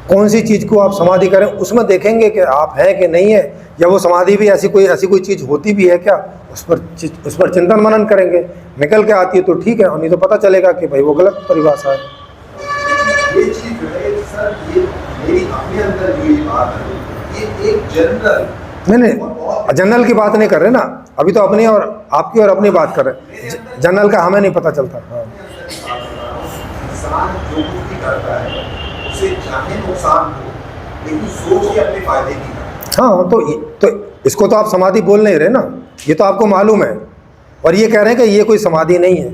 कौन सी चीज़ को आप समाधि करें, उसमें देखेंगे कि आप हैं कि नहीं है, या वो समाधि भी ऐसी कोई चीज़ होती भी है क्या, उस पर चिंतन मनन करेंगे, निकल के आती है तो ठीक है, और नहीं तो पता चलेगा कि भाई वो गलत परिभाषा है। ये चीज जो है सर, ये मेरी अपने अंदर जो ये बात है, ये एक जनरल, नहीं जनरल की बात नहीं कर रहे ना, अभी तो अपनी और आपकी और अपनी बात कर रहे हैं, जनरल का हमें नहीं पता चलता। हाँ, इंसान जो कुछ भी करता है उसे चाहे नुकसान हो, लेकिन सोच के अपने फायदे की करे। हाँ, तो इसको तो आप समाधि बोल नहीं रहे ना, ये तो आपको मालूम है, और ये कह रहे हैं कि ये कोई समाधि नहीं है।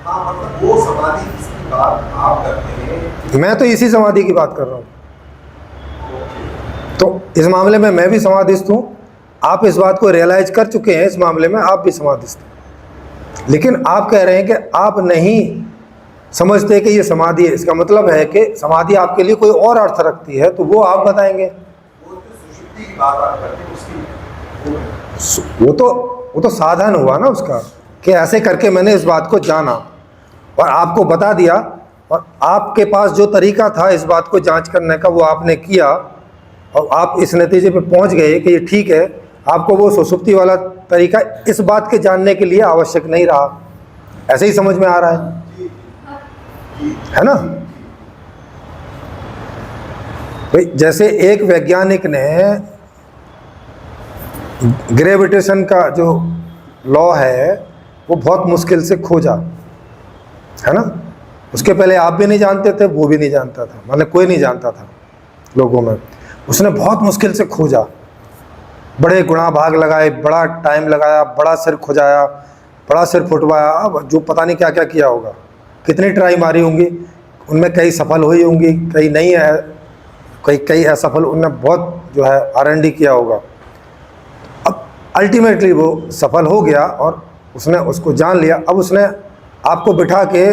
हाँ, मतलब वो समाधि जिसकी बात आप करते हैं, मैं तो इसी समाधि की बात कर रहा हूँ। तो इस मामले में मैं भी समाधिस्थ हूँ, आप इस बात को रियलाइज कर चुके हैं, इस मामले में आप भी समाधिस्थ हैं, लेकिन आप कह रहे हैं कि आप नहीं समझते कि ये समाधि है। इसका मतलब है कि समाधि आपके लिए कोई और अर्थ रखती है, तो वो आप बताएंगे। वो जो सुषुप्ति की बात आप करते हैं उसकी, वो तो साधन हुआ ना उसका, कि ऐसे करके मैंने इस बात को जाना और आपको बता दिया, और आपके पास जो तरीका था इस बात को जांच करने का वो आपने किया, और आप इस नतीजे पे पहुंच गए कि ये ठीक है। आपको वो सुषुप्ति वाला तरीका इस बात के जानने के लिए आवश्यक नहीं रहा, ऐसे ही समझ में आ रहा है ना। भाई जैसे एक वैज्ञानिक ने ग्रेविटेशन का जो लॉ है वो बहुत मुश्किल से खोजा, है ना, उसके पहले आप भी नहीं जानते थे, वो भी नहीं जानता था, माने कोई नहीं जानता था लोगों में, उसने बहुत मुश्किल से खोजा, बड़े गुणा भाग लगाए, बड़ा टाइम लगाया, बड़ा सिर खुजाया, बड़ा सिर फुटवाया, अब जो पता नहीं क्या क्या किया होगा, कितनी ट्राई मारी होंगी, उनमें कई सफल हुई होंगी, कई नहीं है, कई असफल, उनने बहुत जो है R&D किया होगा। अब अल्टीमेटली वो सफल हो गया और उसने उसको जान लिया। अब उसने आपको बिठा के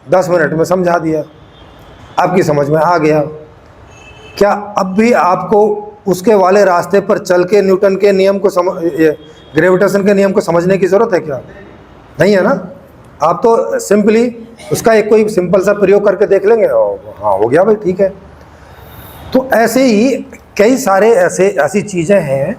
10 मिनट में समझा दिया, आपकी समझ में आ गया। क्या अब भी आपको उसके वाले रास्ते पर चल के न्यूटन के नियम को ग्रेविटेशन के नियम को समझने की ज़रूरत है क्या? नहीं है ना। आप तो सिंपली उसका एक कोई सिंपल सा प्रयोग करके देख लेंगे और हाँ हो गया भाई, ठीक है। तो ऐसे ही कई सारे ऐसी चीज़ें हैं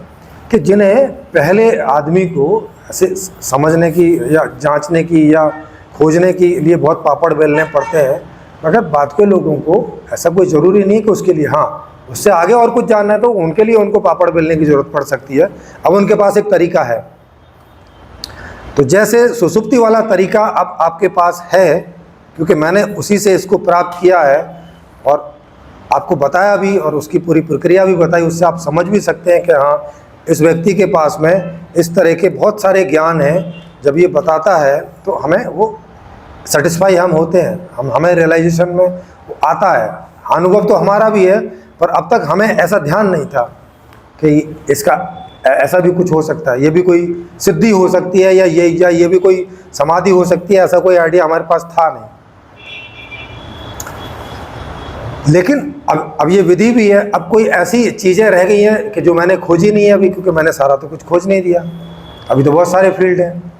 कि जिन्हें पहले आदमी को ऐसे समझने की या जांचने की या खोजने के लिए बहुत पापड़ बेलने पड़ते हैं, मगर बाद के लोगों को ऐसा कोई ज़रूरी नहीं कि उसके लिए, हाँ उससे आगे और कुछ जानना है तो उनके लिए उनको पापड़ बेलने की ज़रूरत पड़ सकती है। अब उनके पास एक तरीका है, तो जैसे सुसुप्ति वाला तरीका अब आपके पास है, क्योंकि मैंने उसी से इसको प्राप्त किया है और आपको बताया भी और उसकी पूरी प्रक्रिया भी बताई, उससे आप समझ भी सकते हैं कि हाँ इस व्यक्ति के पास में इस तरह के बहुत सारे ज्ञान हैं। जब ये बताता है तो हमें वो सेटिस्फाई हम होते हैं, हमें रियलाइजेशन में वो आता है। अनुभव तो हमारा भी है, पर अब तक हमें ऐसा ध्यान नहीं था कि इसका ऐसा भी कुछ हो सकता है, ये भी कोई सिद्धि हो सकती है या ये भी कोई समाधि हो सकती है, ऐसा कोई आइडिया हमारे पास था नहीं। लेकिन अब ये विधि भी है। अब कोई ऐसी चीज़ें रह गई हैं कि जो मैंने खोजी नहीं है अभी, क्योंकि मैंने सारा तो कुछ खोज नहीं दिया, अभी तो बहुत सारे फील्ड हैं।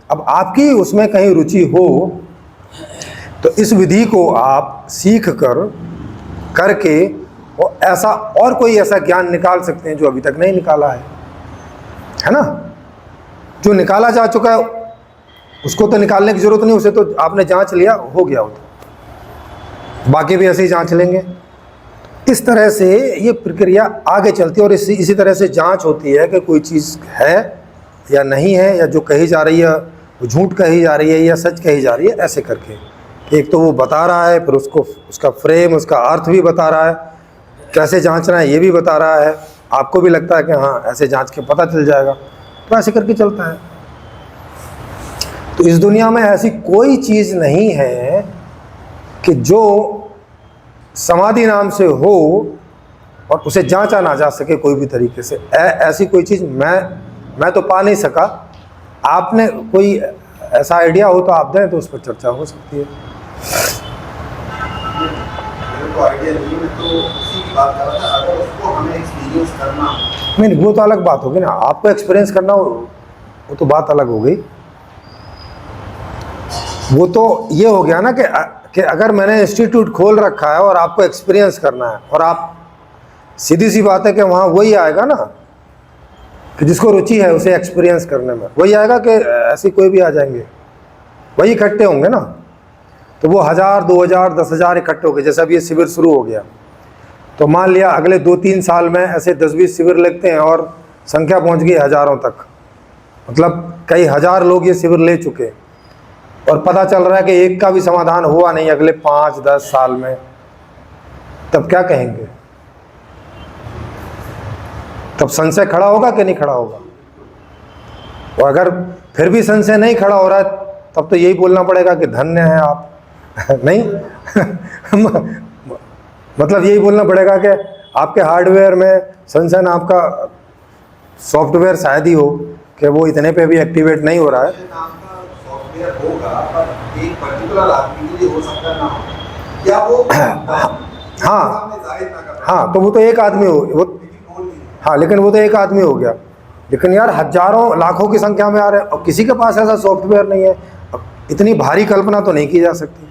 अब आपकी उसमें कहीं रुचि हो तो इस विधि को आप सीख करके और ऐसा और कोई ऐसा ज्ञान निकाल सकते हैं जो अभी तक नहीं निकाला है ना। जो निकाला जा चुका है उसको तो निकालने की ज़रूरत नहीं, उसे तो आपने जांच लिया, हो गया, हो तो बाकी भी ऐसे ही जांच लेंगे। इस तरह से ये प्रक्रिया आगे चलती है और इसी तरह से जांच होती है कि कोई चीज़ है या नहीं है, या जो कही जा रही है वो झूठ कही जा रही है या सच कही जा रही है, ऐसे करके एक तो वो बता रहा है, फिर उसको उसका फ्रेम, उसका अर्थ भी बता रहा है, कैसे जांचना है ये भी बता रहा है। आपको भी लगता है कि हाँ ऐसे जांच के पता चल जाएगा, तो ऐसे करके चलता है। तो इस दुनिया में ऐसी कोई चीज़ नहीं है कि जो समाधि नाम से हो और उसे जांचा ना जा सके कोई भी तरीके से। ऐसी कोई चीज़ मैं तो पा नहीं सका। आपने कोई ऐसा आइडिया हो तो आप दें, तो उस पर चर्चा हो सकती है। मेरे को आइडिया नहीं, मैं तो उसी की बात कर रहा था। अगर उसको हमें एक्सपीरियंस करना हो, नहीं, वो तो अलग बात होगी ना। आपको एक्सपीरियंस करना हो वो तो बात अलग हो गई। वो तो ये हो गया ना कि अगर मैंने इंस्टीट्यूट खोल रखा है और आपको एक्सपीरियंस करना है, और आप, सीधी सी बात है कि वहाँ वही आएगा ना कि जिसको रुचि है उसे एक्सपीरियंस करने में, वही आएगा कि ऐसे कोई भी आ जाएंगे, वही इकट्ठे होंगे ना। तो वो 1000, 2000, 10,000 इकट्ठे हो गए। जैसे अब ये शिविर शुरू हो गया, तो मान लिया अगले 2-3 साल में ऐसे 10-20 शिविर लगते हैं और संख्या पहुँच गई हज़ारों तक, मतलब कई हज़ार लोग ये शिविर ले चुके, और पता चल रहा है कि एक का भी समाधान हुआ नहीं अगले 5-10 साल में, तब क्या कहेंगे? तब संशय खड़ा होगा कि नहीं खड़ा होगा? और अगर फिर भी संशय नहीं खड़ा हो रहा है, तब तो यही बोलना पड़ेगा कि धन्य हैं आप। नहीं मतलब यही बोलना पड़ेगा कि आपके हार्डवेयर में संशय नाम का सॉफ्टवेयर शायद ही हो कि वो इतने पे भी एक्टिवेट नहीं हो रहा है। नाम का सॉफ्टवेयर होगा, पर एक पर्टिकुलर आदमी के लिए हो सकता ना हो, या वो हाँ, तो वो तो एक आदमी हो, वो हाँ, लेकिन वो तो एक आदमी हो गया। लेकिन यार हजारों लाखों की संख्या में आ रहे हैं, और किसी के पास ऐसा सॉफ्टवेयर नहीं है। अब इतनी भारी कल्पना तो नहीं की जा सकती,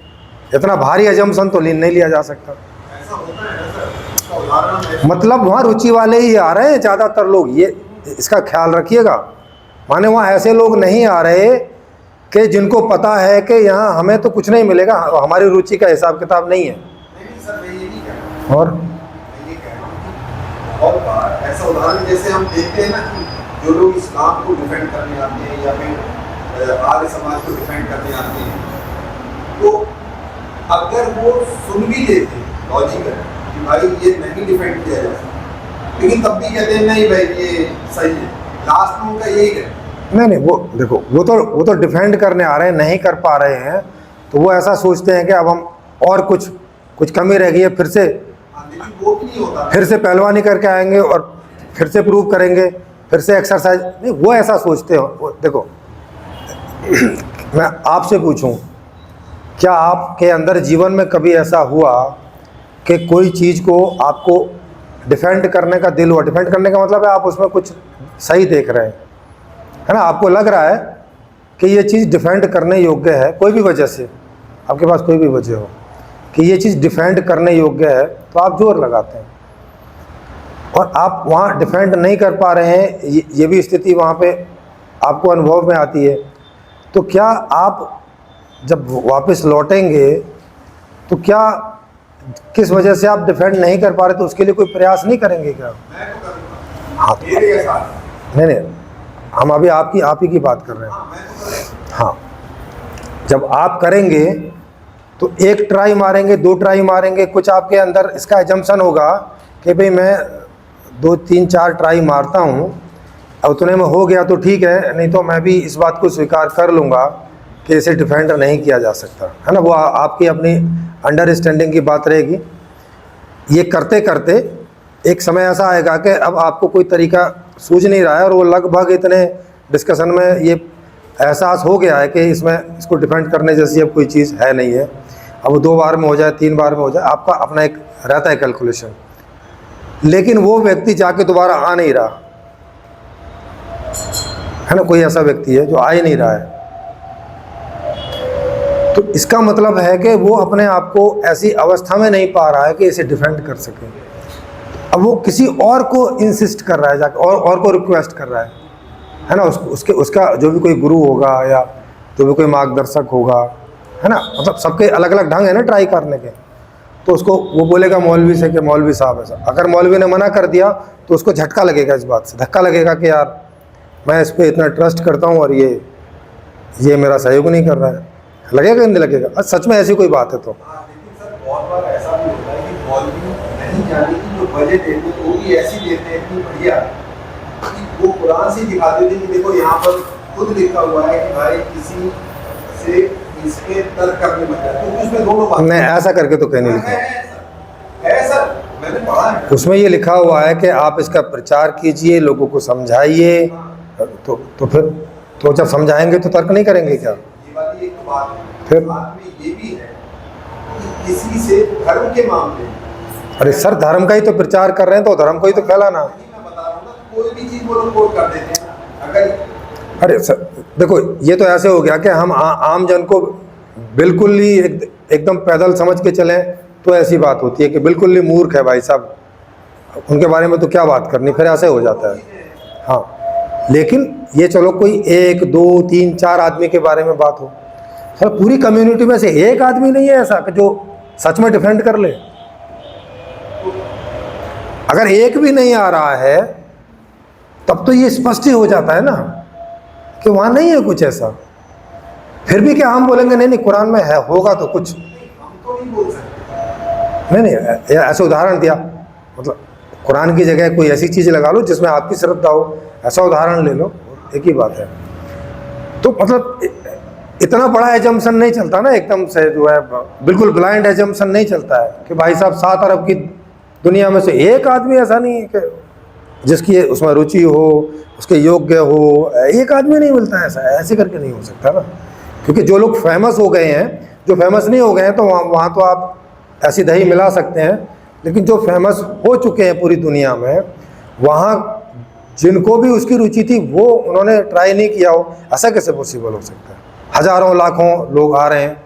इतना भारी अजम्पशन तो नहीं लिया जा सकता। ऐसा होता है ना सर, इसका उदाहरण है। मतलब वहाँ रुचि वाले ही आ रहे हैं ज़्यादातर लोग, ये इसका ख्याल रखिएगा। माने वहाँ ऐसे लोग नहीं आ रहे कि जिनको पता है कि यहाँ हमें तो कुछ नहीं मिलेगा, हमारी रुचि का हिसाब किताब नहीं है। नहीं सर, मैं ये नहीं कह रहा हूँ। और मैं ये कह रहा हूँ कि और बार ऐसा उदाहरण जैसे हम देखते हैं ना कि जो लोग इस्लाम को डिफेंड करने आते हैं या फिर आर्य समाज को डिफेंड करने आते हैं, तो अगर वो सुन भी लेते हैं लॉजिकल कि भाई ये नहीं डिफेंड किया जा सकता, लेकिन तब भी कहते हैं नहीं भाई ये सही है, लास्ट में उनका यही कहना। नहीं, वो देखो, वो तो डिफेंड करने आ रहे हैं, नहीं कर पा रहे हैं, तो वो ऐसा सोचते हैं कि अब हम और कुछ कमी रह गई है, फिर से लेकिन वो भी नहीं होता, फिर से पहलवानी करके आएंगे और फिर से प्रूव करेंगे, फिर से एक्सरसाइज। नहीं, वो ऐसा सोचते हो। देखो मैं आपसे पूछूं, क्या आपके अंदर जीवन में कभी ऐसा हुआ कि कोई चीज़ को आपको डिफेंड करने का दिल हुआ? डिफेंड करने का मतलब है आप उसमें कुछ सही देख रहे हैं, है ना, आपको लग रहा है कि ये चीज़ डिफेंड करने योग्य है, कोई भी वजह से, आपके पास कोई भी वजह हो कि ये चीज़ डिफेंड करने योग्य है, तो आप जोर लगाते हैं, और आप वहाँ डिफेंड नहीं कर पा रहे हैं, ये भी स्थिति वहाँ पे आपको अनुभव में आती है। तो क्या आप जब वापस लौटेंगे तो क्या, किस वजह से आप डिफेंड नहीं कर पा रहे, तो उसके लिए कोई प्रयास नहीं करेंगे क्या? मैं तो करूँगा। हाँ, मेरे ऐसा नहीं, हम अभी आप ही की बात कर रहे हैं। हाँ, मैं तो करूँगा। हाँ, जब आप करेंगे तो 1 ट्राई मारेंगे, 2 ट्राई मारेंगे, कुछ आपके अंदर इसका एजम्पशन होगा कि भाई मैं 2, 3, 4 ट्राई मारता हूँ, अब उतने में हो गया तो ठीक है, नहीं तो मैं भी इस बात को स्वीकार कर लूँगा कि इसे डिफेंड नहीं किया जा सकता, है ना। वो आपकी अपनी अंडरस्टैंडिंग की बात रहेगी। ये करते करते एक समय ऐसा आएगा कि अब आपको कोई तरीका सूझ नहीं रहा है, और वो लगभग इतने डिस्कशन में ये एहसास हो गया है कि इसको डिफेंड करने जैसी अब कोई चीज़ है नहीं है। अब वो 2 बार में हो जाए, 3 बार में हो जाए, आपका अपना एक रहता है कैलकुलेशन, लेकिन वो व्यक्ति जाके दोबारा आ नहीं रहा है ना। कोई ऐसा व्यक्ति है जो आ ही नहीं रहा है, तो इसका मतलब है कि वो अपने आप को ऐसी अवस्था में नहीं पा रहा है कि इसे डिफेंड कर सके। अब वो किसी और को इंसिस्ट कर रहा है जाके, और को रिक्वेस्ट कर रहा है ना। उसका जो भी कोई गुरु होगा या जो भी कोई मार्गदर्शक होगा, है ना, मतलब सबके अलग अलग ढंग है ना ट्राई करने के। तो उसको वो बोलेगा मौलवी से कि मौलवी साहब ऐसा, अगर मौलवी ने मना कर दिया तो उसको झटका लगेगा, इस बात से धक्का लगेगा कि यार मैं इस पर इतना ट्रस्ट करता हूँ और ये मेरा सहयोग नहीं कर रहा है लगेगा नहीं लगेगा? सच में ऐसी कोई बात है तो हाँ, लेकिन सर बहुत बार ऐसा भी होता है कि मौलवी नहीं जाने की जो बजट देते हैं वो भी ऐसी देते हैं इतनी बढ़िया कि वो कुरान से दिखा देते हैं कि देखो यहाँ पर खुद लिखा हुआ है कि भाई किसी से इसके तर्क करने मत जाए, क्योंकि उसमें दोनों बात नहीं, ऐसा करके तो कहीं नहीं लिखा। है सर, मैंने पढ़ा है। उसमें ये लिखा हुआ है कि आप इसका प्रचार कीजिए, लोगों को समझाइए, तो फिर तो जब समझाएंगे तो तर्क नहीं करेंगे क्या? ये वाली एक बात है। फिर? बाद में ये भी है कि किसी से धर्म के मामले में, अरे सर, धर्म का ही तो प्रचार कर रहे हैं तो धर्म को ही तो फैलाना। मैं बता रहा हूँ ना, कोई भी चीज़ वो लोग कोट कर देते हैं। अगर अरे सर देखो, ये तो ऐसे हो गया कि हम आम जन को बिल्कुल ही एकदम पैदल समझ के चलें तो ऐसी बात होती है कि बिल्कुल ही मूर्ख है भाई साहब, उनके बारे में तो क्या बात करनी, फिर ऐसे हो जाता है। हाँ, लेकिन ये चलो कोई 1 2 3 4 आदमी के बारे में बात हो, सर पूरी कम्युनिटी में से एक आदमी नहीं है ऐसा कि जो सच में डिफेंड कर ले। अगर एक भी नहीं आ रहा है तब तो ये स्पष्ट ही हो जाता है ना कि वहाँ नहीं है कुछ ऐसा। फिर भी क्या हम बोलेंगे नहीं नहीं कुरान में है, होगा तो कुछ? हम तो नहीं बोल सकते। नहीं, ऐसे उदाहरण दिया, मतलब कुरान की जगह कोई ऐसी चीज़ लगा लो जिसमें आपकी श्रद्धा हो, ऐसा उदाहरण ले लो, एक ही बात है। तो मतलब इतना बड़ा एजम्पशन नहीं चलता ना एकदम से, जो है बिल्कुल ब्लाइंड एजम्पशन नहीं चलता है कि भाई साहब 7 अरब की दुनिया में से एक आदमी ऐसा नहीं है कि जिसकी उसमें रुचि हो, उसके योग्य हो, एक आदमी नहीं मिलता है ऐसा, ऐसे करके नहीं हो सकता ना। क्योंकि जो लोग फेमस हो गए हैं, जो फेमस नहीं हो गए हैं तो वहाँ तो आप ऐसी दही मिला सकते हैं, लेकिन जो फेमस हो चुके हैं पूरी दुनिया में, वहाँ जिनको भी उसकी रुचि थी वो उन्होंने ट्राई नहीं किया हो, ऐसा कैसे पॉसिबल हो सकता है? हज़ारों लाखों लोग आ रहे हैं,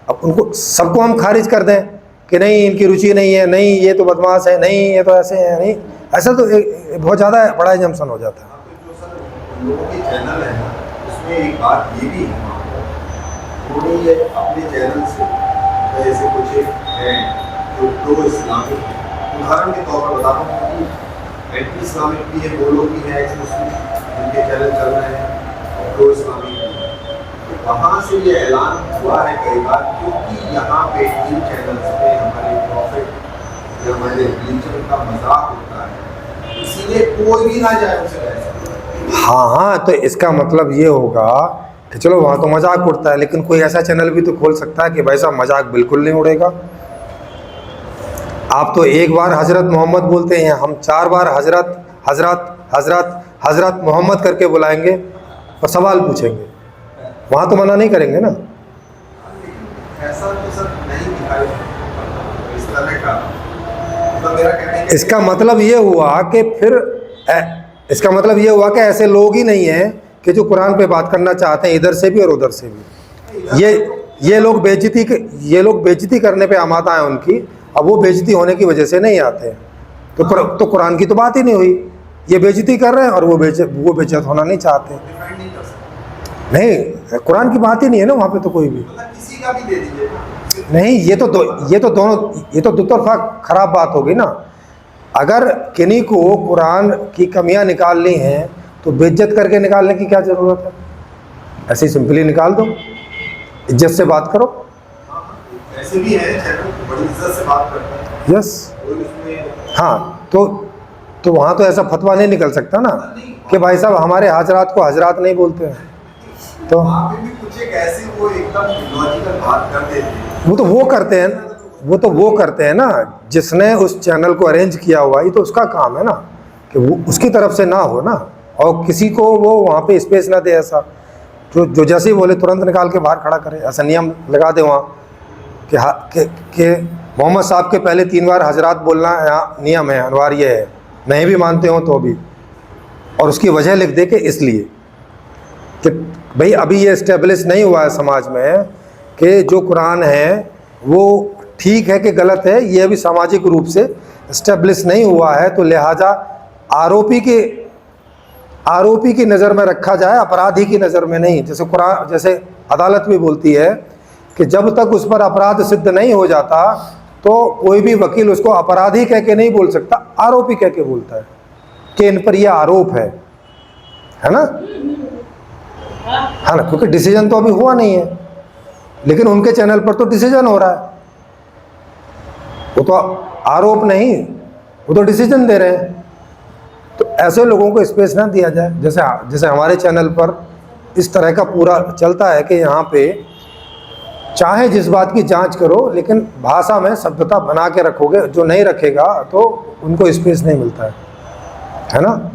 अब उनको सबको हम खारिज कर दें कि नहीं इनकी रुचि नहीं है, नहीं ये तो बदमाश है, नहीं ये तो ऐसे है, नहीं ऐसा तो बहुत ज़्यादा बड़ा एजम्पशन हो जाता है। यहाँ पे जो सर लोगों के चैनल है ना, उसमें एक बात ये भी है, उन्होंने ये अपने चैनल से जैसे कुछ हैं जो प्रो इस्लामिक है, उदाहरण के तौर पर बता रहा हूँ कि एंटी इस्लामिक भी है, वो लोग भी हैं एक्स मुस्लिम, उनके चैनल चल रहे हैं, और प्रो इस्लामिक भी है। तो वहाँ से ये ऐलान हुआ है कई बार, क्योंकि यहाँ पे इन चैनल्स पे हमारे प्रॉफिट या हमारे रिलीजन का मजाक होता है, इसीलिए कोई भी ना जाए उसे ऐसा। हाँ, तो इसका मतलब ये होगा कि चलो वहाँ तो मजाक उड़ता है, लेकिन कोई ऐसा चैनल भी तो खोल सकता है कि भाई साहब मजाक बिल्कुल नहीं उड़ेगा। आप तो एक बार हज़रत मोहम्मद बोलते हैं, हम 4 बार हज़रत हज़रत हज़रत हज़रत मोहम्मद करके बुलाएंगे और सवाल पूछेंगे, वहाँ तो मना नहीं करेंगे ना। ऐसा तो सर नहीं दिखाई इस तरह का, तो मेरा कहना है इसका मतलब ये हुआ कि इसका मतलब ये हुआ कि ऐसे लोग ही नहीं हैं कि जो कुरान पे बात करना चाहते हैं इधर से भी और उधर से भी। ये लोग बेइज्जती करने पे आमादा हैं उनकी, अब वो बेइज्जती होने की वजह से नहीं आते हैं, तो कुरान की तो बात ही नहीं हुई। ये बेइज्जती कर रहे हैं और वो बेइज्जत होना नहीं चाहते। डिफाइन नहीं कर सकते, नहीं, कुरान की बात ही नहीं है ना वहाँ पे तो कोई भी मतलब किसी का भी दे दीजिए ना। नहीं। ये तो दोनों, ये तो दुतरफा खराब बात होगी ना। अगर किन्हीं को कुरान की कमियां निकालनी हैं तो बेइज्जत करके निकालने की क्या ज़रूरत है? ऐसे ही सिंपली निकाल दो, इज्जत से बात करो। ऐसे भी है चैनल बड़ी इज्जत से बात करते हैं, यस, कोई उसमें हाँ, तो वहाँ तो ऐसा फतवा नहीं निकल सकता ना कि भाई साहब हमारे हाजरात को हजरात नहीं बोलते हैं। तो वहाँ पे भी कुछ एक ऐसे वो एकदम लॉजिकल बात कर देते हैं। वो तो वो करते हैं ना, जिसने उस चैनल को अरेंज किया हुआ, ये तो उसका काम है ना कि वो उसकी तरफ से ना हो ना, और किसी को वो वहाँ पे स्पेस ना दे, ऐसा जो जैसे ही बोले तुरंत निकाल के बाहर खड़ा करे, ऐसा नियम लगा दे वहाँ कि मोहम्मद साहब के पहले 3 बार हजरात बोलना यहाँ नियम है, अनिवार्य है, नहीं भी मानते हो तो भी, और उसकी वजह लिख दे कि इसलिए कि भाई अभी ये इस्टेब्लिश नहीं हुआ है समाज में कि जो कुरान है वो ठीक है कि गलत है, ये अभी सामाजिक रूप से इस्टेब्लिश नहीं हुआ है, तो लिहाजा आरोपी की नज़र में रखा जाए, अपराधी की नज़र में नहीं। जैसे अदालत भी बोलती है कि जब तक उस पर अपराध सिद्ध नहीं हो जाता तो कोई भी वकील उसको अपराधी कह के नहीं बोल सकता, आरोपी कह के बोलता है कि इन पर यह आरोप है ना, क्योंकि डिसीजन तो अभी हुआ नहीं है। लेकिन उनके चैनल पर तो डिसीजन हो रहा है, वो तो आरोप नहीं, वो तो डिसीजन दे रहे हैं। तो ऐसे लोगों को स्पेस ना दिया जाए। जैसे जैसे हमारे चैनल पर इस तरह का पूरा चलता है कि यहाँ पे चाहे जिस बात की जांच करो, लेकिन भाषा में शब्दता बना के रखोगे, जो नहीं रखेगा तो उनको स्पेस नहीं मिलता है ना।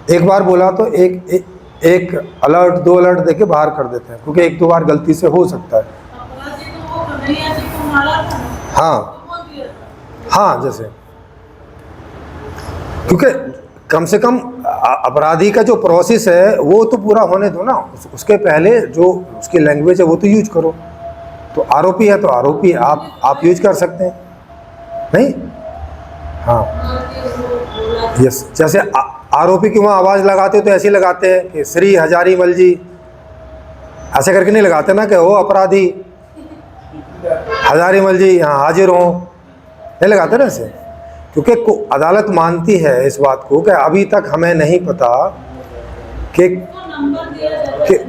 एक बार बोला तो एक अलर्ट, 2 अलर्ट देके बाहर कर देते हैं, क्योंकि 1-2 बार गलती से हो सकता है। हाँ, जैसे क्योंकि कम से कम अपराधी का जो प्रोसेस है वो तो पूरा होने दो ना, उसके पहले जो उसकी लैंग्वेज है वो तो यूज करो। तो आरोपी है तो आरोपी आप यूज कर सकते हैं, नहीं? हाँ, यस। जैसे आरोपी की वहाँ आवाज़ लगाते तो ऐसी लगाते हैं कि श्री हजारीमल जी, ऐसे करके नहीं लगाते ना कि हो अपराधी हजारीमल जी यहाँ हाजिर हों, नहीं लगाते ना ऐसे। क्योंकि अदालत मानती है इस बात को कि अभी तक हमें नहीं पता कि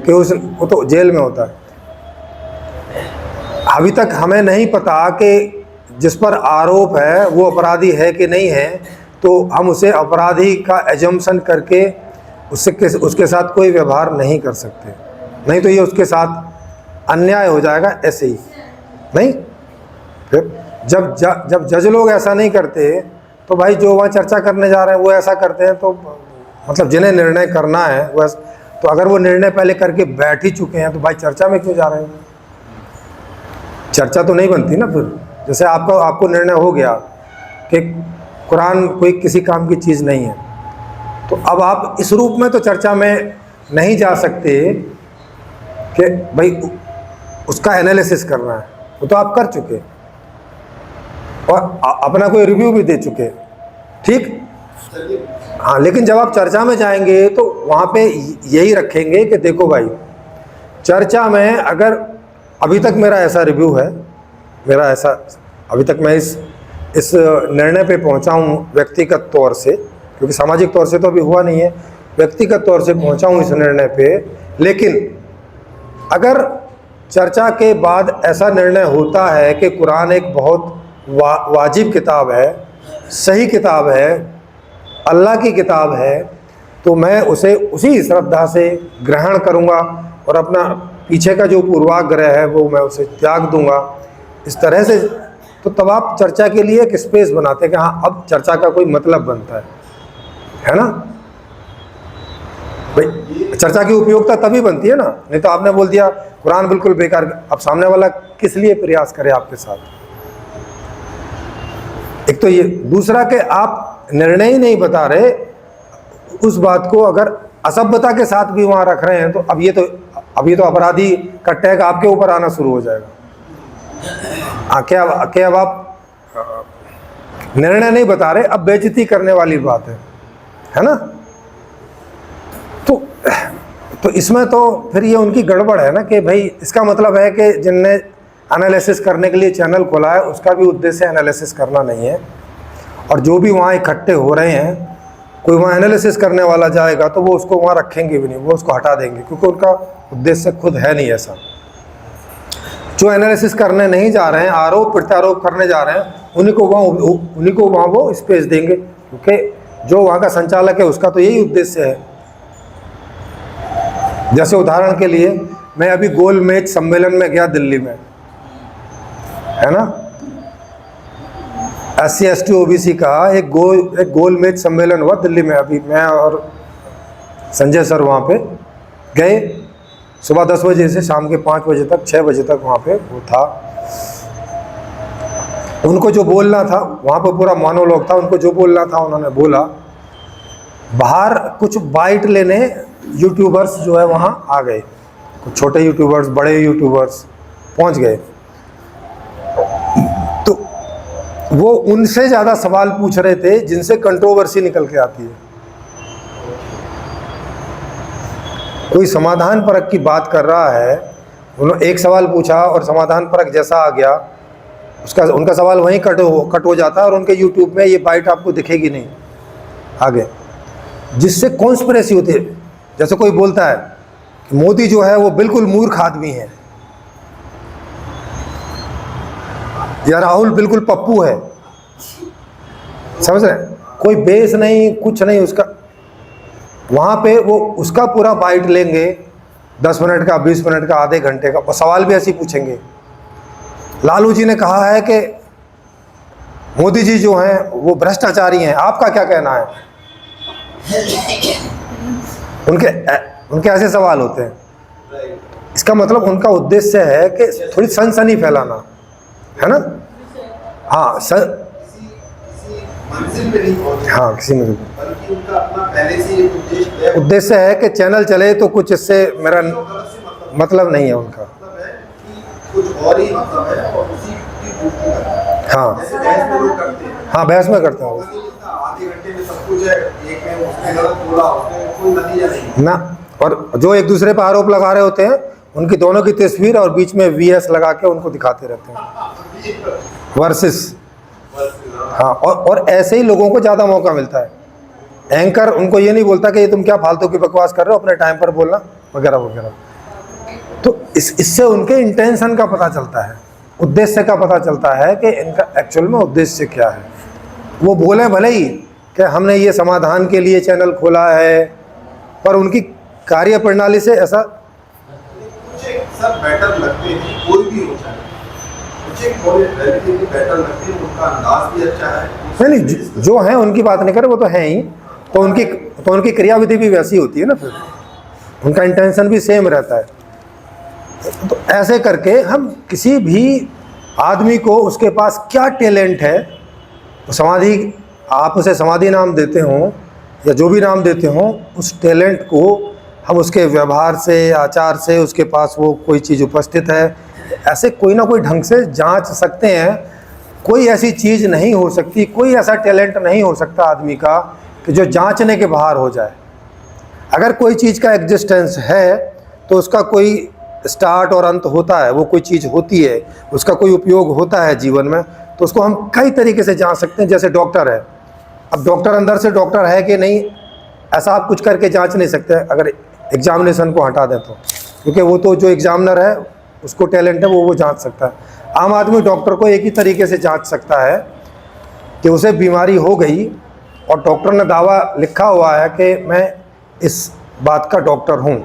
वो तो जेल में होता है, अभी तक हमें नहीं पता कि जिस पर आरोप है वो अपराधी है कि नहीं है, तो हम उसे अपराधी का एजम्पशन करके उसके साथ कोई व्यवहार नहीं कर सकते, नहीं तो ये उसके साथ अन्याय हो जाएगा ऐसे ही, नहीं? फिर जब जज लोग ऐसा नहीं करते तो भाई जो वहाँ चर्चा करने जा रहे हैं वो ऐसा करते हैं, तो मतलब जिन्हें निर्णय करना है वह, तो अगर वो निर्णय पहले करके बैठ ही चुके हैं तो भाई चर्चा में क्यों जा रहे हैं? चर्चा तो नहीं बनती ना फिर। जैसे आपको निर्णय हो गया कि कुरान कोई किसी काम की चीज़ नहीं है, तो अब आप इस रूप में तो चर्चा में नहीं जा सकते कि भाई उसका एनालिसिस करना है, वो तो आप कर चुके और अपना कोई रिव्यू भी दे चुके, ठीक? हाँ, लेकिन जब आप चर्चा में जाएंगे तो वहाँ पे यही रखेंगे कि देखो भाई, चर्चा में अगर अभी तक मेरा ऐसा रिव्यू है, मेरा ऐसा अभी तक मैं इस निर्णय पे पहुंचा हूं व्यक्तिगत तौर से, क्योंकि सामाजिक तौर से तो अभी हुआ नहीं है, व्यक्तिगत तौर से पहुंचा हूं इस निर्णय पे। लेकिन अगर चर्चा के बाद ऐसा निर्णय होता है कि कुरान एक बहुत वाजिब किताब है, सही किताब है, अल्लाह की किताब है, तो मैं उसे उसी श्रद्धा से ग्रहण करूँगा और अपना पीछे का जो पूर्वाग्रह है वो मैं उसे त्याग दूंगा। इस तरह से तो तब आप चर्चा के लिए एक स्पेस बनाते हैं कि हाँ अब चर्चा का कोई मतलब बनता है ना भाई। चर्चा की उपयोगिता तभी बनती है ना, नहीं तो आपने बोल दिया कुरान बिल्कुल बेकार, अब सामने वाला किस लिए प्रयास करे आपके साथ? एक तो ये, दूसरा कि आप निर्णय ही नहीं बता रहे उस बात को, अगर असभ्यता के साथ भी वहाँ रख रहे हैं तो अब ये तो अपराधी का टैग आपके ऊपर आना शुरू हो जाएगा। क्या अब आप निर्णय नहीं बता रहे, अब बेइज्जती करने वाली बात है ना? तो इसमें तो फिर ये उनकी गड़बड़ है ना कि भाई इसका मतलब है कि जिनने एनालिसिस करने के लिए चैनल खोला है उसका भी उद्देश्य एनालिसिस करना नहीं है, और जो भी वहाँ इकट्ठे हो रहे हैं कोई वहाँ एनालिसिस करने वाला जाएगा तो वो उसको वहाँ रखेंगे भी नहीं, वो उसको हटा देंगे, क्योंकि उनका उद्देश्य खुद है नहीं ऐसा। जो एनालिसिस करने नहीं जा रहे हैं, आरोप प्रत्यारोप करने जा रहे हैं, उन्हीं को वहाँ वो स्पेस देंगे, क्योंकि जो वहाँ का संचालक है उसका तो यही उद्देश्य है। जैसे उदाहरण के लिए मैं अभी गोल मेज सम्मेलन में गया दिल्ली में, है ना, SC ST OBC का एक गोल मेज सम्मेलन हुआ दिल्ली में। अभी मैं और संजय सर वहाँ पे गए, सुबह 10 बजे से शाम के 5 बजे तक 6 बजे तक वहाँ पे वो था। उनको जो बोलना था वहाँ पे पूरा मोनोलॉग था, उनको जो बोलना था उन्होंने बोला। बाहर कुछ बाइट लेने यूट्यूबर्स जो है वहाँ आ गए, कुछ छोटे यूट्यूबर्स, बड़े यूट्यूबर्स पहुँच गए, तो वो उनसे ज़्यादा सवाल पूछ रहे थे जिनसे कंट्रोवर्सी निकल के आती है। कोई समाधान परक की बात कर रहा है, उन्होंने एक सवाल पूछा और समाधान परक जैसा आ गया, उनका सवाल वहीं कट हो जाता है और उनके यूट्यूब में ये बाइट आपको दिखेगी नहीं आगे, जिससे कॉन्स्पिरेसी होती है। जैसे कोई बोलता है कि मोदी जो है वो बिल्कुल मूर्ख आदमी है, या राहुल बिल्कुल पप्पू है, समझ रहे हैं? कोई बेस नहीं, कुछ नहीं उसका। वहाँ पे वो उसका पूरा बाइट लेंगे, 10 मिनट का, 20 मिनट का, आधे घंटे का, और सवाल भी ऐसे ही पूछेंगे। लालू जी ने कहा है कि मोदी जी जो हैं वो भ्रष्टाचारी हैं, आपका क्या कहना है? उनके ऐसे सवाल होते हैं। इसका मतलब उनका उद्देश्य है कि थोड़ी सनसनी फैलाना, है ना? हाँ मंजिल पे नहीं पहुंचे, हाँ, किसी में बल्कि उनका अपना पहले से एक उद्देश्य है कि चैनल चले तो कुछ इससे मेरा गलत से मतलब नहीं है उनका। मतलब है कि कुछ और ही मतलब है और उसी की पूर्ति करना है। हाँ जैसे बहस में लोग करते हैं, हाँ, बहस में करते हैं आधे घंटे में सब कुछ है, एक में उसने गलत बोला, उसने कोई नतीजा नहीं ना। और जो एक दूसरे पर आरोप लगा रहे होते हैं, उनकी दोनों की तस्वीर और बीच में VS लगा के उनको दिखाते रहते हैं, वर्सेस। हाँ, और ऐसे ही लोगों को ज़्यादा मौका मिलता है। एंकर उनको ये नहीं बोलता कि ये तुम क्या फालतू की बकवास कर रहे हो, अपने टाइम पर बोलना, वगैरह वगैरह। तो इससे उनके इंटेंशन का पता चलता है, उद्देश्य का पता चलता है कि इनका एक्चुअल में उद्देश्य क्या है। वो बोले भले ही कि हमने ये समाधान के लिए चैनल खोला है, पर उनकी कार्य प्रणाली से ऐसा मुझे सब बेटर लगते हैं, कोई भी हो जाए मुझे थोड़े रिलेटिवली बेटर लगते हैं, उनका अंदाज भी अच्छा है। नहीं, जो हैं उनकी बात नहीं करे, वो तो हैं ही। तो उनकी क्रियाविधि भी वैसी होती है ना, फिर उनका इंटेंशन भी सेम रहता है। तो ऐसे करके हम किसी भी आदमी को उसके पास क्या टैलेंट है, समाधि, आप उसे समाधि नाम देते हो या जो भी नाम देते हो, उस टैलेंट को हम उसके व्यवहार से, आचार से, उसके पास वो कोई चीज़ उपस्थित है, ऐसे कोई ना कोई ढंग से जांच सकते हैं। कोई ऐसी चीज़ नहीं हो सकती, कोई ऐसा टैलेंट नहीं हो सकता आदमी का कि जो जांचने के बाहर हो जाए। अगर कोई चीज़ का एग्जिस्टेंस है तो उसका कोई स्टार्ट और अंत होता है, वो कोई चीज़ होती है, उसका कोई उपयोग होता है जीवन में, तो उसको हम कई तरीके से जांच सकते हैं। जैसे डॉक्टर है, अब डॉक्टर अंदर से डॉक्टर है कि नहीं, ऐसा आप कुछ करके जांच नहीं सकते अगर एग्जामिनेशन को हटा दें तो, क्योंकि वो तो जो एग्जामिनर है उसको टैलेंट है, वो जांच सकता है। आम आदमी डॉक्टर को एक ही तरीके से जांच सकता है कि उसे बीमारी हो गई और डॉक्टर ने दावा लिखा हुआ है कि मैं इस बात का डॉक्टर हूँ,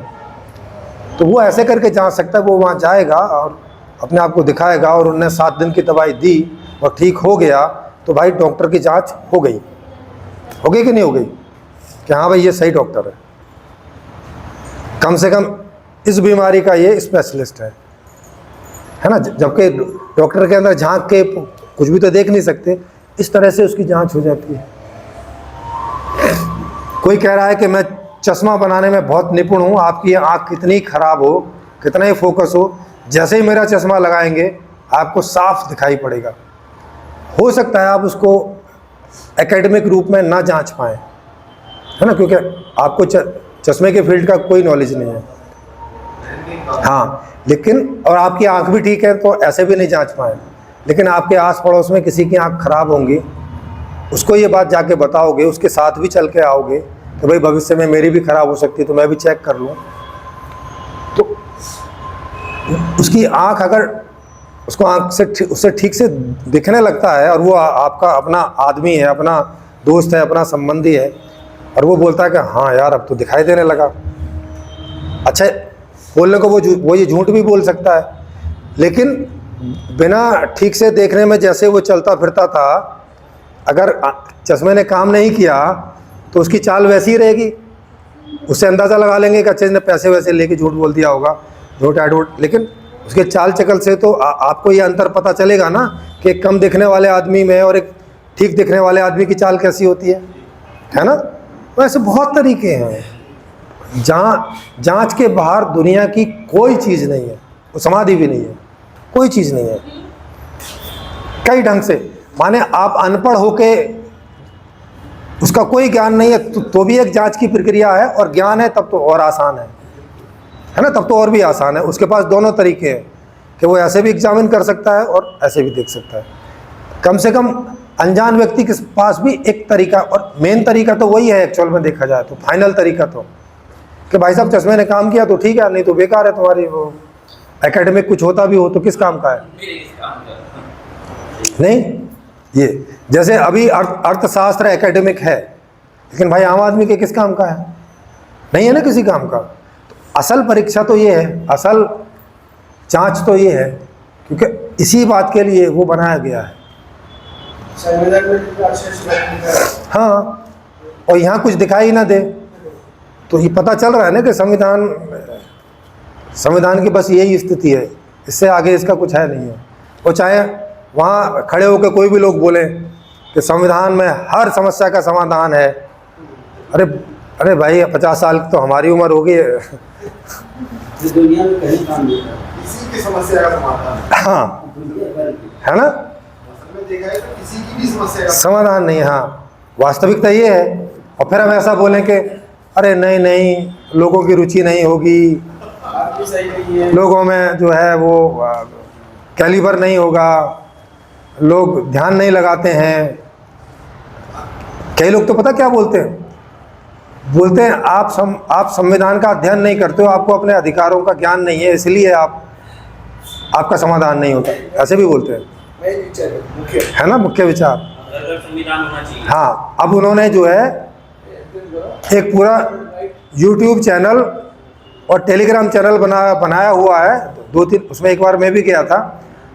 तो वो ऐसे करके जांच सकता है। वो वहाँ जाएगा और अपने आप को दिखाएगा, और उन्होंने 7 दिन की दवाई दी और ठीक हो गया, तो भाई डॉक्टर की जांच हो गई कि नहीं हो गई, कि हाँ भाई ये सही डॉक्टर है, कम से कम इस बीमारी का ये स्पेशलिस्ट है ना। जबकि डॉक्टर के अंदर झांक के कुछ भी तो देख नहीं सकते, इस तरह से उसकी जांच हो जाती है। कोई कह रहा है कि मैं चश्मा बनाने में बहुत निपुण हूँ, आपकी आँख कितनी ख़राब हो, कितना ही फोकस हो, जैसे ही मेरा चश्मा लगाएंगे आपको साफ दिखाई पड़ेगा। हो सकता है आप उसको एकेडमिक रूप में ना जांच पाएँ, है ना, क्योंकि आपको चश्मे के फील्ड का कोई नॉलेज नहीं है। हाँ, लेकिन और आपकी आंख भी ठीक है तो ऐसे भी नहीं जांच पाए, लेकिन आपके आस पड़ोस में किसी की आंख खराब होंगी, उसको ये बात जाके बताओगे, उसके साथ भी चल के आओगे कि भाई भविष्य में मेरी भी खराब हो सकती है, तो मैं भी चेक कर लूँ। तो उसकी आंख अगर उसको आंख से उससे ठीक से दिखने लगता है, और वो आपका अपना आदमी है, अपना दोस्त है, अपना संबंधी है, और वो बोलता है कि हाँ यार अब तो दिखाई देने लगा, अच्छा बोलने को वो ये झूठ भी बोल सकता है, लेकिन बिना ठीक से देखने में जैसे वो चलता फिरता था, अगर चश्मे ने काम नहीं किया तो उसकी चाल वैसी ही रहेगी। उससे अंदाज़ा लगा लेंगे कि अच्छे ने पैसे वैसे लेके झूठ बोल दिया होगा, झूठ एडवोट, लेकिन उसके चाल चकल से तो आपको ये अंतर पता चलेगा ना कि एक कम दिखने वाले आदमी में और एक ठीक दिखने वाले आदमी की चाल कैसी होती है ना। तो ऐसे बहुत तरीके हैं। जांच के बाहर दुनिया की कोई चीज़ नहीं है, वो समाधि भी नहीं है, कोई चीज़ नहीं है। कई ढंग से, माने आप अनपढ़ होके उसका कोई ज्ञान नहीं है तो भी एक जांच की प्रक्रिया है, और ज्ञान है तब तो और आसान है ना, तब तो और भी आसान है। उसके पास दोनों तरीके हैं कि वो ऐसे भी एग्जामिन कर सकता है और ऐसे भी देख सकता है। कम से कम अनजान व्यक्ति के पास भी एक तरीका, और मेन तरीका तो वही है एक्चुअल में देखा जाए तो, फाइनल तरीका तो कि भाई साहब चश्मे ने काम किया तो ठीक है, नहीं तो बेकार है तुम्हारी वो एकेडमिक कुछ होता भी हो तो किस काम का है। नहीं, ये जैसे अभी अर्थशास्त्र एकेडमिक है, लेकिन भाई आम आदमी के किस काम का है? नहीं है ना किसी काम का। तो असल परीक्षा तो ये है, असल जांच तो ये है, क्योंकि इसी बात के लिए वो बनाया गया है। संविधान में कितना अच्छे से हाँ, और यहाँ कुछ दिखाई ना दे तो ये पता चल रहा है ना कि संविधान की बस यही स्थिति है, इससे आगे इसका कुछ है नहीं है। और चाहे वहाँ खड़े होकर कोई भी लोग बोले कि संविधान में हर समस्या का समाधान है, अरे भाई 50 साल तो हमारी उम्र हो गई है। दुनिया में कहीं काम नहीं है, किसी की समस्या का समाधान हाँ, है ना, असल में देखा है तो किसी की भी समस्या का समाधान नहीं है। हाँ, वास्तविकता ये है। और फिर हम ऐसा बोलें कि अरे नहीं, लोगों की रुचि नहीं होगी, बात भी सही नहीं है। लोगों में जो है वो कैलिबर नहीं होगा, लोग ध्यान नहीं लगाते हैं। कई लोग तो पता क्या बोलते हैं आप संविधान का अध्ययन नहीं करते हो, आपको अपने अधिकारों का ज्ञान नहीं है, इसलिए आपका समाधान नहीं होता, ऐसे भी बोलते हैं। वही विचार है, मुख्य है ना, मुख्य विचार। अगर संविधान होना चाहिए। हाँ, अब उन्होंने जो है एक पूरा YouTube चैनल और टेलीग्राम चैनल बनाया हुआ है, 2-3, उसमें एक बार मैं भी गया था,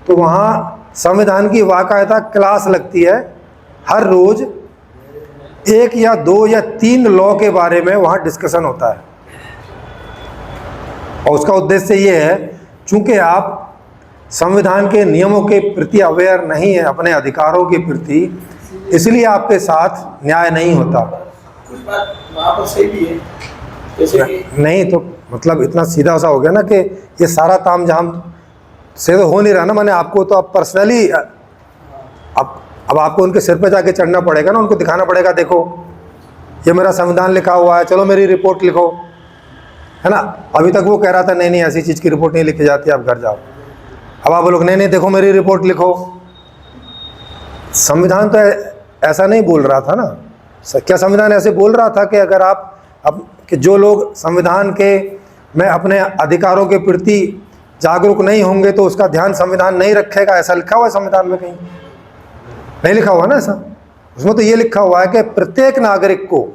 तो वहाँ संविधान की बाकायदा क्लास लगती है। हर रोज़ 1 या 2 या 3 लॉ के बारे में वहाँ डिस्कशन होता है। और उसका उद्देश्य ये है, चूँकि आप संविधान के नियमों के प्रति अवेयर नहीं है, अपने अधिकारों के प्रति, इसलिए आपके साथ न्याय नहीं होता। कुछ बात वहाँ पर सही भी है, जैसे कि नहीं तो मतलब इतना सीधा सा हो गया ना कि ये सारा ताम झाम से तो हो नहीं रहा ना। मैंने आपको तो अब पर्सनली अब आपको उनके सिर पे जाके चढ़ना पड़ेगा ना, उनको दिखाना पड़ेगा, देखो ये मेरा संविधान लिखा हुआ है, चलो मेरी रिपोर्ट लिखो, है ना। अभी तक वो कह रहा था नहीं ऐसी चीज़ की रिपोर्ट नहीं लिखी जाती, आप घर जाओ। अब आप बोलोगे नहीं देखो मेरी रिपोर्ट लिखो। संविधान तो ऐसा नहीं बोल रहा था ना। क्या संविधान ऐसे बोल रहा था कि अगर अब कि जो लोग संविधान के में अपने अधिकारों के प्रति जागरूक नहीं होंगे तो उसका ध्यान संविधान नहीं रखेगा, ऐसा लिखा हुआ है संविधान में? कहीं नहीं लिखा हुआ ना ऐसा। उसमें तो ये लिखा हुआ है कि प्रत्येक नागरिक को,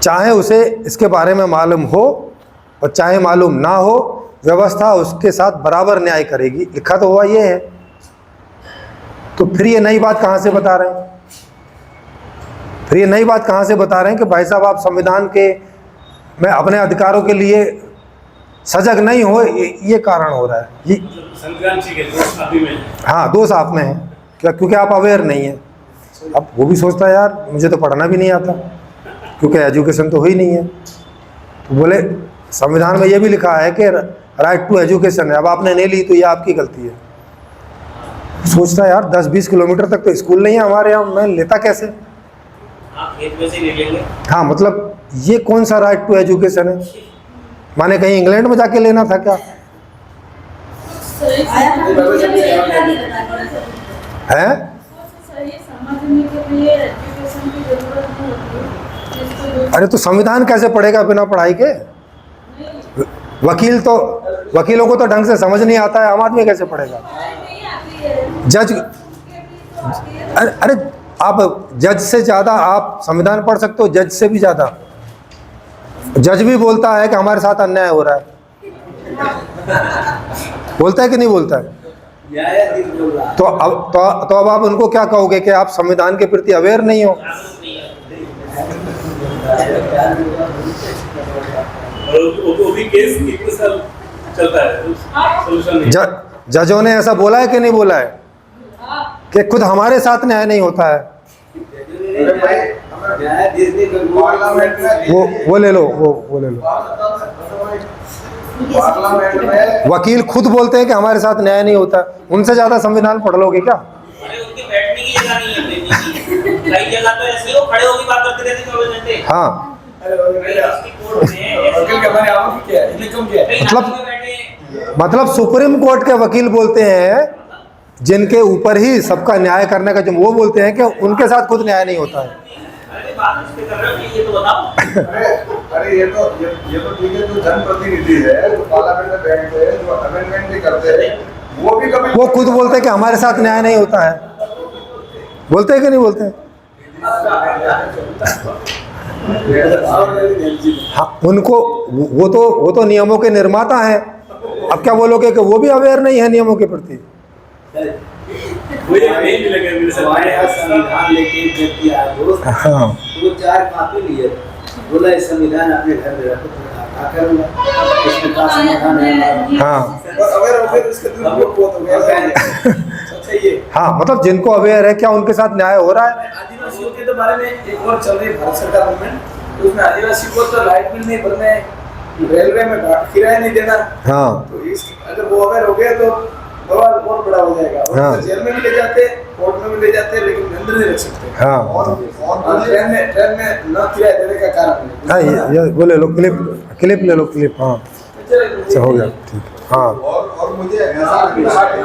चाहे उसे इसके बारे में मालूम हो और चाहे मालूम ना हो, व्यवस्था उसके साथ बराबर न्याय करेगी। लिखा तो हुआ ये है। तो फिर ये नई बात कहाँ से बता रहे हैं? फिर ये नई बात कहाँ से बता रहे हैं कि भाई साहब आप संविधान के में अपने अधिकारों के लिए सजग नहीं हो, ये कारण हो रहा है। ये संविधान ठीक है, दोष आप ही में है। हाँ, दोष आप में है, क्या? क्योंकि आप अवेयर नहीं है। अब वो भी सोचता है यार मुझे तो पढ़ना भी नहीं आता, क्योंकि एजुकेशन तो हुई नहीं है। तो बोले संविधान में ये भी लिखा है कि राइट टू एजुकेशन है, अब आपने नहीं ली तो ये आपकी गलती है। सोचता है यार 10-20 किलोमीटर तक तो स्कूल नहीं है हमारे यहाँ, मैं लेता कैसे? हाँ, खेत में से ले लेंगे। हाँ, मतलब ये कौन सा राइट टू एजुकेशन है? माने कहीं इंग्लैंड में जाके लेना था क्या? है? अरे तो संविधान कैसे पढ़ेगा बिना पढ़ाई के? वकीलों को तो ढंग से समझ नहीं आता है, आम आदमी कैसे पढ़ेगा? जज, अरे आप जज से ज़्यादा आप संविधान पढ़ सकते हो, जज से भी ज़्यादा। जज भी बोलता है कि हमारे साथ अन्याय हो रहा है, बोलता है कि नहीं बोलता है? न्यायाधीश बोल रहा है। तो अब आप उनको क्या कहोगे कि आप संविधान के प्रति अवेयर नहीं हो? और वो भी केस कितने साल चलता है, सोल्यूशन नहीं। जजों ने ऐसा बोला है कि नहीं बोला है कि खुद हमारे साथ न्याय नहीं होता है? न्यायाधीश ने पार्लियामेंट में वो ले लो, वो ले लो। पार्लियामेंट में वकील खुद बोलते हैं कि हमारे साथ न्याय नहीं होता। उनसे ज़्यादा संविधान पढ़ लोगे क्या? अरे उनके बैठने की जगह नहीं है, बैठने की। कई जगह तो ऐसे हो खड़े होकर बात करते रहते 24 घंटे। हाँ, वकील के हमारे आवाज क्या है, इन्हें कम क्या है? मतलब सुप्रीम कोर्ट के वकील बोलते हैं, जिनके ऊपर ही सबका न्याय करने का, जो वो बोलते हैं कि उनके साथ खुद न्याय नहीं होता है। अरे ये तो ठीक है, जो जनप्रतिनिधि है, जो पार्लियामेंट में बैठते हैं, जो अमेंडमेंट भी करते हैं, वो भी कभी वो खुद बोलते हैं कि हमारे साथ न्याय नहीं होता है, बोलते हैं कि नहीं बोलते हैं? हाँ, उनको वो तो नियमों के निर्माता हैं। अब क्या बोलोगे कि वो भी अवेयर नहीं है नियमों के प्रति? मुझे नहीं भी लगे मेरे हमारे यहाँ साथ। संविधान लेके एक व्यक्ति आया दोस्त, हाँ वो 4 कॉपी लिए, बोला ये संविधान अपने घर में रखो, क्या करूँगा, इसमें का समाधान है। हाँ अवेयर हो गए तो इसके दुरुपयोग बहुत हो गया। सबसे ये हाँ, मतलब जिनको अवेयर है, क्या उनके साथ न्याय हो रहा है? आदिवासियों के तो बारे में एक और चल रही है भारत सरकार मूवमेंट, तो उसमें आदिवासी को तो लाइट बिल नहीं भरना है, रेलवे में किराया नहीं देना। हाँ तो इस अगर वो अवेयर हो गया तो बवाल और बड़ा हो जाएगा। और हाँ। तो जेल में भी ले जाते, कोर्ट में भी ले जाते, लेकिन अंदर नहीं रख सकते। हाँ और ट्रेन में न किराया देने का कारण नहीं। हाँ, ये वो ले लो, क्लिप ले लो, क्लिप। हाँ अच्छा, हो गया, ठीक है। हाँ और मुझे ऐसा लगता है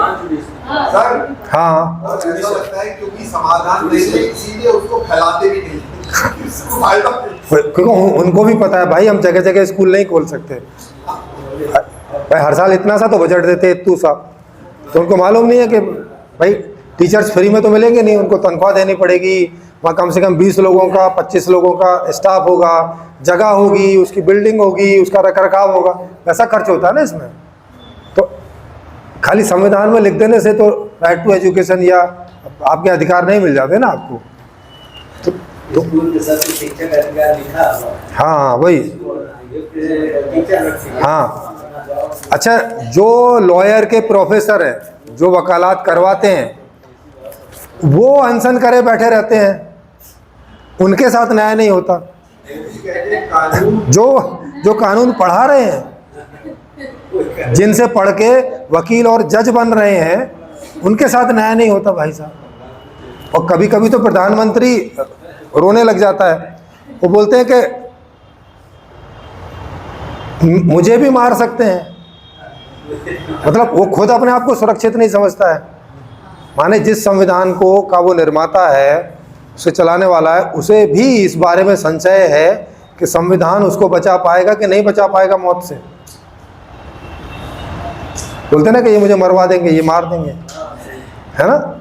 सर, हाँ और ऐसा लगता है क्योंकि समाधान नहीं है, इसीलिए उसको फैलाते भी नहीं। इसको फायदा नहीं। क्योंकि उनको भी पता है भाई, हम जगह जगह स्कूल नहीं खोल सकते भाई। हर साल इतना सा तो बजट देते, इतू सा, तो उनको मालूम नहीं है कि भाई टीचर्स फ्री में तो मिलेंगे नहीं, उनको तनख्वाह देनी पड़ेगी। वहाँ कम से कम 20 लोगों का, 25 लोगों का स्टाफ होगा, जगह होगी, उसकी बिल्डिंग होगी, उसका रखरखाव होगा, वैसा खर्च होता है ना इसमें। तो खाली संविधान में लिख देने से तो राइट टू एजुकेशन या आपके अधिकार नहीं मिल जाते ना आपको। तो स्कूल के साथ शिक्षक अधिकार लिखा हुआ है। हाँ वही। टीचर हाँ अच्छा, जो लॉयर के प्रोफेसर हैं, जो वकालत करवाते हैं, वो अनशन करे बैठे रहते हैं, उनके साथ न्याय नहीं होता। कानून जो कानून पढ़ा रहे हैं, जिनसे पढ़ के वकील और जज बन रहे हैं, उनके साथ न्याय नहीं होता भाई साहब। और कभी कभी तो प्रधानमंत्री रोने लग जाता है। वो बोलते हैं कि मुझे भी मार सकते हैं, मतलब वो खुद अपने आप को सुरक्षित नहीं समझता है। माने जिस संविधान को का वो निर्माता है, उसे चलाने वाला है, उसे भी इस बारे में संशय है कि संविधान उसको बचा पाएगा कि नहीं बचा पाएगा मौत से। बोलते ना कि ये मुझे मरवा देंगे, ये मार देंगे, है ना।